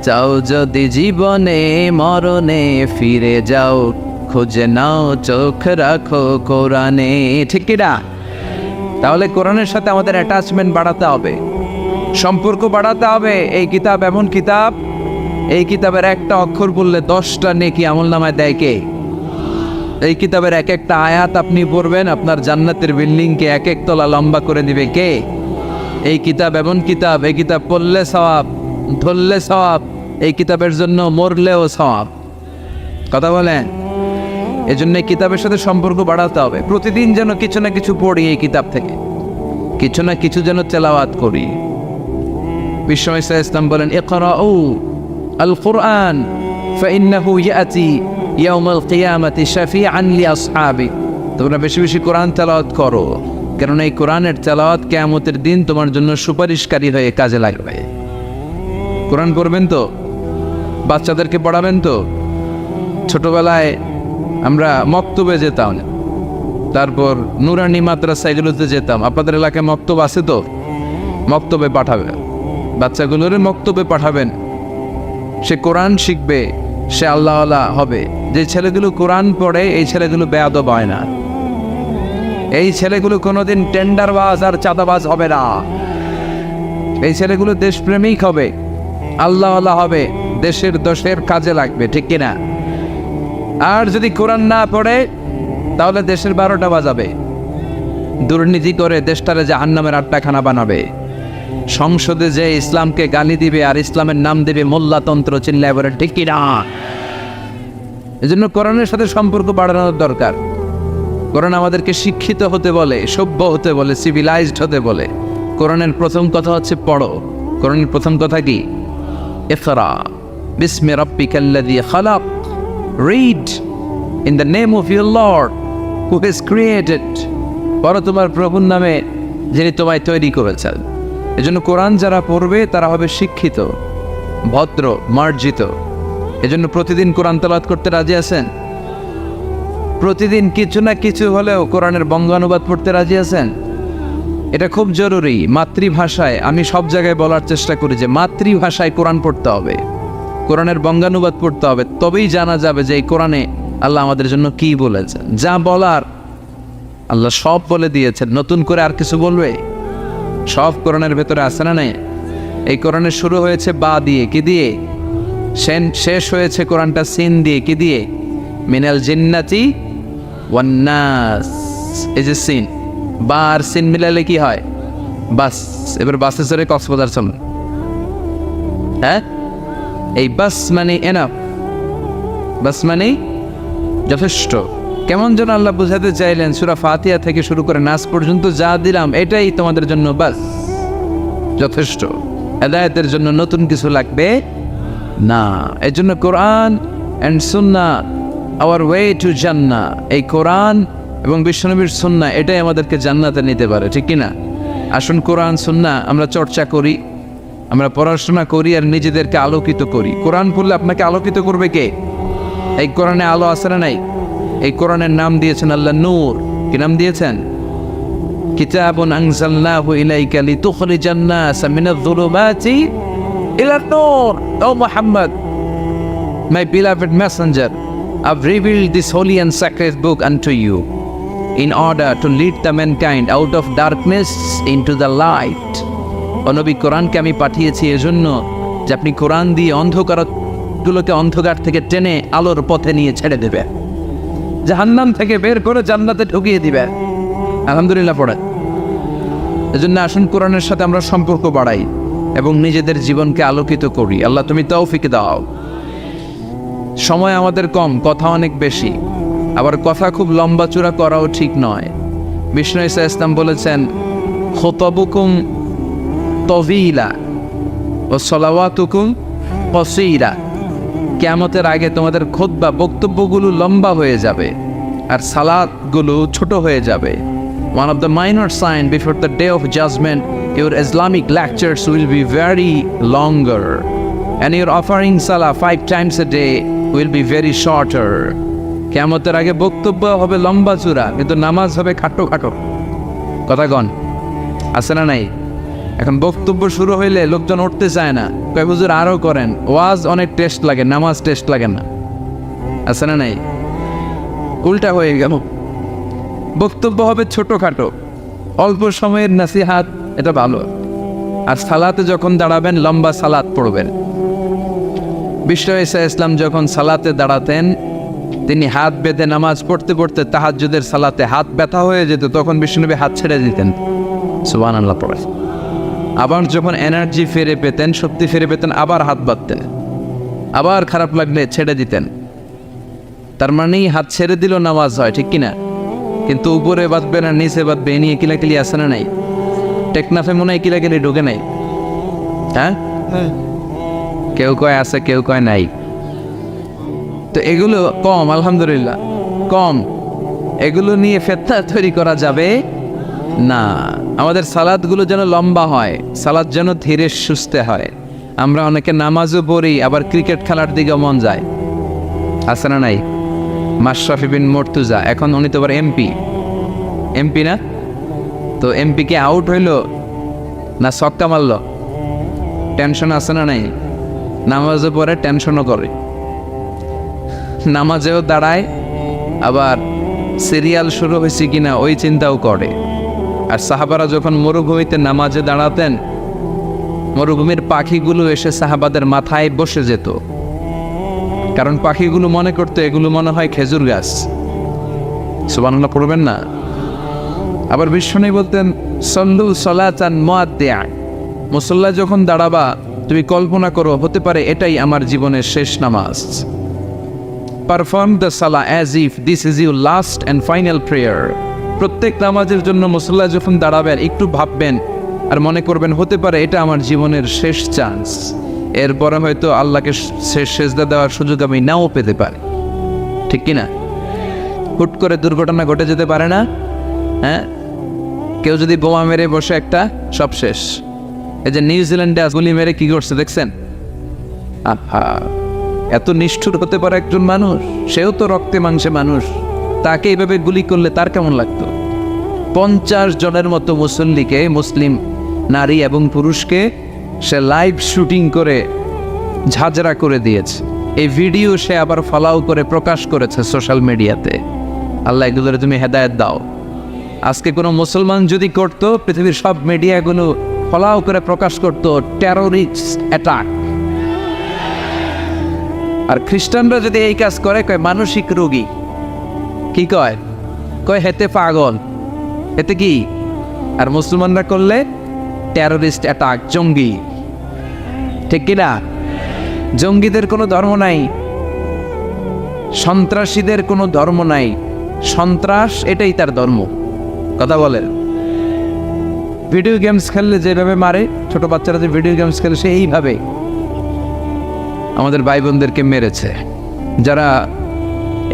চাও যদি জীবনে মরণে, ফিরে যাও খুঁজে নাও চোখ রাখো কোরআনে। ঠিক কি না? তাহলে কোরআনের সাথে আমাদের অ্যাটাচমেন্ট বাড়াতে হবে, সম্পর্ক বাড়াতে হবে। এই কিতাব এমন কিতাব, এই কিতাবের একটা অক্ষর বললে 10টা নেকি আমলনামায় দেয় কে? এই কিতাবের এক একটা আয়াত আপনি পড়বেন, আপনার জান্নাতের বিল্ডিংকে এক এক তলা লম্বা করে দিবে কে? এই কিতাব এমন কিতাব, এই কিতাব পড়লে সওয়াব, ধরলে সওয়াব, এই কিতাবের জন্য মরলেও সওয়াব। কথা বলেন? এই জন্য এই কিতাবের সাথে সম্পর্ক বাড়াতে হবে। প্রতিদিন যেন কিছু না কিছু পড়ি এই কিতাব থেকে, কিছু না কিছু যেন তেলাওয়াত করি। বিশ্বনবী সাল্লাল্লাহু আলাইহি ওয়াসাল্লাম বলেন, ইকরাউ আল কুরআন ফাইন্নাহু ইয়াতি ইয়াউমাল কিয়ামাতি শাফিআন লিআসহাবি। তোমরা বেশি বেশি কোরআন তেলাওয়াত করো, কারণ এই কোরআনের তেলাওয়াত কিয়ামতের দিন তোমার জন্য সুপারিশকারী হয়ে কাজে লাগবে। কোরআন পড়বেন তো? বাচ্চাদেরকে পড়াবেন তো? ছোটবেলায় আমরা মক্তবে যেতাম, তারপর নুরানি মাদ্রাসা এগুলোতে যেতাম। আপনাদের এলাকায় মক্তব আছে তো? মক্তবে পাঠাবে, বাচ্চাগুলোর মক্তবে পাঠাবেন। সে কোরআন শিখবে, সে আল্লাহওয়ালা হবে। যে ছেলেগুলো কোরআন পড়ে এই ছেলেগুলো বেয়াদব হয় না, এই ছেলেগুলো কোনোদিন টেন্ডারবাজ আর চাঁদাবাজ হবে না। এই ছেলেগুলো দেশপ্রেমিক হবে, আল্লাহওয়ালা হবে, দেশের দোষের কাজে লাগবে। ঠিক কিনা? আর যদি কোরআন না পড়ে তাহলে দেশের 12টা বাজাবে, দুর্নীতি করে দেশটারে জাহান্নামের আড্ডাখানা বানাবে। সংসদে যে ইসলামকে গালি দিবে আর ইসলামের নাম দেবে মোল্লাতন্ত্র, চিল্লায় বলে। ঠিক কিনা? এজন্য কোরআনের সাথে সম্পর্ক বাড়ানোর দরকার। কোরআন আমাদেরকে শিক্ষিত হতে বলে, সভ্য হতে বলে, সিভিলাইজড হতে বলে। কোরআনের প্রথম কথা হচ্ছে পড়ো। কোরআনের প্রথম কথা কি? ইকরা বিসমি রাব্বিকাল্লাযী খালাক। Read in the name of your Lord who has created. পড়ো তোমার প্রভুর নামে যিনি তোমায় তৈরি করেছেন। এজন্য কোরআন যারা পড়বে তারা হবে শিক্ষিত, ভদ্র, মার্জিত। এজন্য প্রতিদিন কোরআন তেলাওয়াত করতে রাজি আছেন? প্রতিদিন কিছু না কিছু হলেও কোরআনের বঙ্গানুবাদ পড়তে রাজি আছেন? এটা খুব জরুরি। মাতৃভাষায়, আমি সব জায়গায় বলার চেষ্টা করি যে মাতৃভাষায় কোরআন পড়তে হবে, কোরআনের বঙ্গানুবাদ পড়তে হবে। তবেই জানা যাবে যে এই কোরআনে আল্লাহ আমাদের জন্য কি বলেছেন। যা বলার আল্লাহ সব বলে দিয়েছেন, নতুন করে আর কিছু বলবে? সব কোরআনের ভেতরে আছে না নাই? এই কোরআনের শুরু হয়েছে বা দিয়ে, কি দিয়ে? শেষ হয়েছে কোরআনটা সিন দিয়ে, কি দিয়ে? মিনাল জিন্নাতি ওয়ান নাস। এই যে সিন, বা আর সিন মিলালে কি হয়? বাস। এবার বাসে চড়ে কক্সবাজার চলুন। হ্যাঁ, এই বাস মানে এনাফ, বাস মানে যথেষ্ট। কেমন যেন আল্লাহ বুঝাতে চাইলেন, সূরা ফাতিহা থেকে শুরু করে নাস পর্যন্ত যা দিলাম এটাই তোমাদের জন্য বাস, যথেষ্ট। হেদায়েতের জন্য নতুন কিছু লাগবে না। এর জন্য কোরআন and Sunnah hour way to জান্নাহ। এই কোরআন এবং বিশ্বনবীর সুন্নাহ এটাই আমাদেরকে জান্নাতে নিতে পারে। ঠিক কিনা? আসুন কোরআন সুন্নাহ আমরা চর্চা করি, আমরা পড়াশোনা করি আর নিজেদেরকে আলোকিত করি। কোরআন পড়লে আপনাকে আলোকিত করবে কে? এই কোরআনে আলো আছে না নাই? এই কোরআনের নাম দিয়েছেন আল্লাহ নূর। কি নাম দিয়েছেন? কিতাবুন আনজালনাহু ইলাইকা লিতুখরিজান নাসা মিনায-যুলুমাতি ইলান-নূর। ও Muhammad, my beloved messenger, I've revealed this holy and sacred book unto you in order to lead the mankind out of darkness into the light. ও নবী, কোরআনকে আমি পাঠিয়েছি এজন্য যে আপনি কোরআন দিয়ে অন্ধকারগুলোকে অন্ধকার থেকে টেনে আলোর পথে নিয়ে ছেড়ে দেবে, জাহান্নাম থেকে বের করে জান্নাতে ঢুকিয়ে দিবে। আলহামদুলিল্লাহ পড়ে। এজন্য আসুন কোরআনের সাথে আমরা সম্পর্ক বাড়াই এবং নিজেদের জীবনকে আলোকিত করি। আল্লাহ তুমি তৌফিক দাও। সময় আমাদের কম, কথা অনেক বেশি, আবার কথা খুব লম্বা চূড়া করাও ঠিক নয়। বিষ্ণু ঈসা ইসলাম বলেছেন, খুতবুকুম তভিলা ও সলাওয়াতুকুম কসীরা। কিয়ামতের আগে তোমাদের খুতবা, বক্তব্যগুলো লম্বা হয়ে যাবে আর সালাতগুলো ছোট হয়ে যাবে। One of the minor signs before the day of judgment, your Islamic lectures will be very longer, and your offering salah 5 times a day will be very shorter. কিয়ামতের আগে বক্তব্য হবে লম্বা চূড়া, কিন্তু নামাজ হবে খাটো খাটো। কথা কন, আছে না নাই? এখন বক্তব্য শুরু হইলে লোকজন উঠতে চায় না, কয় হুজুর আরও করেন, ওয়াজ অনেক টেস্ট লাগে, নামাজ টেস্ট লাগে না, আছে না নাই? উল্টা হয়ে গেল। বক্তব্য হবে ছোটোখাটো, অল্প সময়ের নাসিহাত, এটা ভালো। আর সালাতে যখন দাঁড়াবেন লম্বা সালাত পড়বেন। বিশ্ব ঈসা ইসলাম যখন সালাতে দাঁড়াতেন, তিনি হাত বেঁধে নামাজ পড়তে পড়তে তাহাজ্জুদের সালাতে হাত ব্যথা হয়ে যেত, তখন বিষ্ণুনবী হাত ছেড়ে দিতেন, সুবহানাল্লাহ পড়ে। আবার যখন এনার্জি ফিরে পেতেন, শক্তি ফিরে পেতেন, আবার হাত বাঁধতেন, আবার খারাপ লাগলে ছেড়ে দিতেন। তার মানেই হাত ছেড়ে দিল নামাজ হয়, ঠিক কিনা? কিন্তু উপরে বাঁধবে না নিচে বাঁধবে, এ নিয়ে কিলাকিলি আছে না নাই? টেকনাফে মনে হয় কিলাকিলি ঢোকে নাই, হ্যাঁ? কেউ কয় আছে, কেউ কয় নাই। তো এগুলো কম, আলহামদুলিল্লাহ কম। এগুলো নিয়ে ফিতনা তৈরি করা যাবে না। আমাদের সালাদগুলো যেন লম্বা হয়, সালাদ যেন ধীরে সুস্থে হয়। আমরা অনেকে নামাজও পড়ি, আবার ক্রিকেট খেলার দিকে মন যায়, আছে না নাই? মাশরাফি বিন মুর্তজা, এখন উনি তো আবার এমপি না? তো এমপি কে আউট হইল না ছক্কা মারল, টেনশন আছে না নাই? নামাজও পড়ে, টেনশনও করে, নামাজেও দাঁড়ায়, আবার সিরিয়াল শুরু হয়েছে কিনা ওই চিন্তাও করে। আর সাহাবারা যখন মরুভূমিতে নামাজে দাঁড়াতেন, মরুভূমির পাখিগুলো এসে সাহাবাদের মাথায় বসে যেত, কারণ পাখিগুলো মনে করতো এগুলো মনে হয় খেজুর গাছ। সুবহানাল্লাহ পড়বেন না? আবার বিষ্ণু বলতেন সল্লু সলাতান মুআদ্দিআ, মুসল্লা যখন দাঁড়াবা তুমি কল্পনা করো হতে পারে এটাই আমার জীবনের শেষ নামাজ। Perform the Salah as if this is your last and final prayer. প্রত্যেক নামাজের জন্য মুসল্লা যখন দাঁড়াবেন একটু ভাববেন আর মনে করবেন হতে পারে এটা আমার জীবনের শেষ চান্স, এরপরে হয়তো আল্লাহকে শেষ সেজদা দেওয়ার সুযোগ আমি নাও পেতে পারি, ঠিক কিনা? হুট করে দুর্ঘটনা ঘটে যেতে পারে না? হ্যাঁ, কেউ যদি বোমা মেরে বসে একটা, সব শেষ। এই যে নিউজিল্যান্ডে গুলি মেরে কি করছে দেখছেন? আহা, এত নিষ্ঠুর হতে পারে একজন মানুষ, সেও তো রক্তে মাংসে মানুষ, তাকে এইভাবে গুলি করলে তার কেমন লাগতো? 50 জনের মতো মুসল্লিকে, মুসলিম নারী এবং পুরুষকে সে লাইভ শুটিং করে ঝাঁঝরা করে দিয়েছে। এই ভিডিও সে আবার ফলাও করে প্রকাশ করেছে সোশ্যাল মিডিয়াতে। আল্লাহ এগুলোর তুমি হেদায়েত দাও। আজকে কোনো মুসলমান যদি করতো, পৃথিবীর সব মিডিয়াগুলো ফলাও করে প্রকাশ করতো টেররিস্ট অ্যাটাক। আর খ্রিস্টানরা যদি এই কাজ করে, কয় মানসিক রোগী। কি কয়? কয় হেতে পাগল, এতে কি? আর মুসলমানরা করলে টেররিস্ট অ্যাটাক, জঙ্গি, ঠিক কিনা? জঙ্গিদের কোনো ধর্ম নাই, সন্ত্রাসীদের কোনো ধর্ম নাই, সন্ত্রাস এটাই তার ধর্ম। কথা বলেন। ভিডিও গেমস খেললে যেভাবে মারে, ছোট বাচ্চারা যে ভিডিও গেমস খেলে সে এইভাবে আমাদের ভাই বোনদেরকে মেরেছে। যারা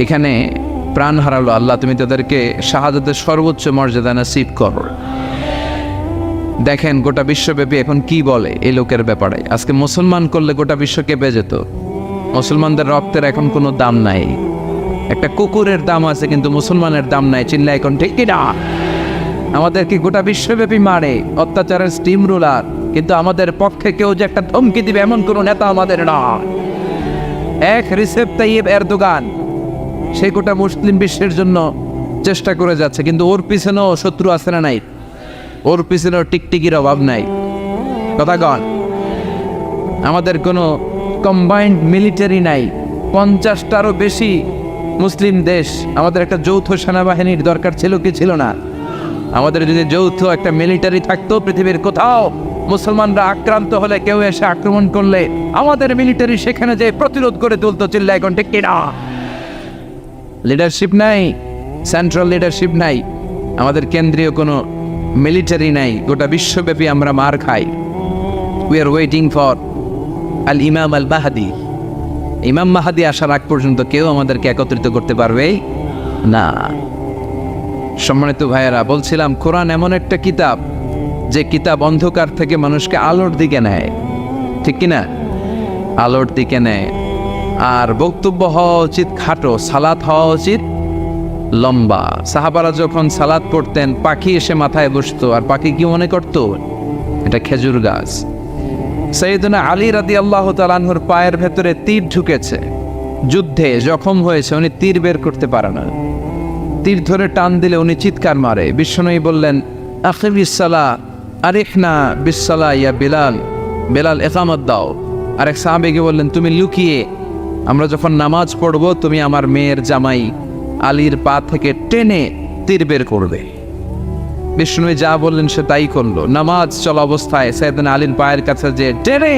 এখানে প্রাণ হারালো, আল্লাহ তুমি তাদেরকে শাহাদাতের সর্বোচ্চ মর্যাদা নসিব করো। দেখেন গোটা বিশ্বব্যাপী এখন কি বলে এই লোকের ব্যাপারে। আজকে মুসলমান করলে গোটা বিশ্ব কেঁপে যেত। মুসলমানদের রক্তের এখন কোনো দাম নাই। একটা কুকুরের দাম আছে কিন্তু মুসলমানের দাম নাই, চিল্লা এখন ঠিক কিনা? আমাদেরকে গোটা বিশ্বব্যাপী মারে, অত্যাচারের স্টিম রুলার, কিন্তু আমাদের পক্ষে কেউ যে একটা ধমকি দিবে এমন কোনো নেতা আমাদের না। এক রিসেপ তাইয়েব এরদোগান, সে গোটা মুসলিম বিশ্বের জন্য চেষ্টা করে যাচ্ছে, কিন্তু ওর পিছনেও শত্রু আছে না নাই? ওর পিছনেও টিকটিকির অভাব নাই। কথা কন। আমাদের কোনো কম্বাইন্ড মিলিটারি নাই, 50টারও বেশি মুসলিম দেশ। আমাদের একটা যৌথ সেনাবাহিনীর দরকার ছিল কি ছিল না? আমাদের যদি যৌথ একটা মিলিটারি থাকতো, পৃথিবীর কোথাও মুসলমানরা আক্রান্ত হলে, কেউ এসে আক্রমণ করলে আমাদের মিলিটারি সেখানে যে প্রতিরোধ করে তুলতো, চিল্লা এখন ঠিক কিনা? লিডারশিপ নাই, সেন্ট্রাল লিডারশিপ নাই, আমাদের কেন্দ্রীয় কোনো মিলিটারি নাই। গোটা বিশ্বব্যাপী আমরা মার খাই। উই আর ওয়েটিং ফর আল ইমাম আল মাহাদি। ইমাম মাহাদি আসার আগ পর্যন্ত কেউ আমাদেরকে একত্রিত করতে পারবে না। সম্মানিত ভাইয়েরা, বলছিলাম কোরআন এমন একটা কিতাব যে কিতাব অন্ধকার থেকে মানুষকে আলোর দিকে নেয়, ঠিক কিনা? আলোর দিকে নেয়। আর বক্তব্য হওয়া উচিত খাটো, সালাত হওয়া উচিত লম্বা। সাহাবারা যখন সালাত পড়তেন, পাখি এসে মাথায় বসতো, আর পাখি কি মনে করতো? এটা খেজুর গাছ। সাইয়েদনা আলী রাদিয়াল্লাহু তাআলা আনহুর পায়ের ভেতরে তীর ঢুকেছে, যুদ্ধে জখম হয়েছে, উনি তীর বের করতে পারে না। তীর ধরে টান দিলে উনি চিৎকার মারে। বিশ্বনবী বললেন, আখিমিস সালাহ আরিহনা বিসসালাহ ইয়া বিলাল, বেলাল ইকামত দাও। আরেক সাহাবীকে বললেন, তুমি লুকিয়ে আমরা যখন নামাজ পড়ব তুমি আমার মেয়ের জামাই আলীর পা থেকে টেনে তীর বের করবে। বিষ্ণু যা বললেন সে তাই করলো। নামাজ চলা অবস্থায় সাইয়েদনা আলীর পায়ের কাছে যে টেনে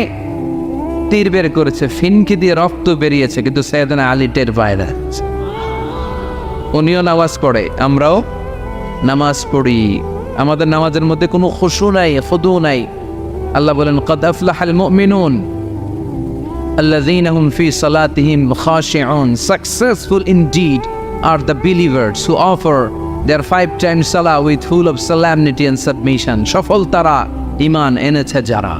তীর বের করেছে, ফিনকি দিয়ে রক্ত বেরিয়েছে, কিন্তু সাইয়েদনা আলী টের পায় না। উনিও নামাজ পড়ে, আমরাও নামাজ পড়ি, আমাদের নামাজের মধ্যে কোনো খুশু নাই, খুদু নাই। আল্লাহ বলেন, ক্বাদ আফলাহাল মুমিনুন আল্লাযীনা হুম ফী সালাতিহিম খাশিউন, successful indeed are the believers who offer their 5 times salah with full of solemnity and submission. সফল তারা, ঈমান এনেছে যারা।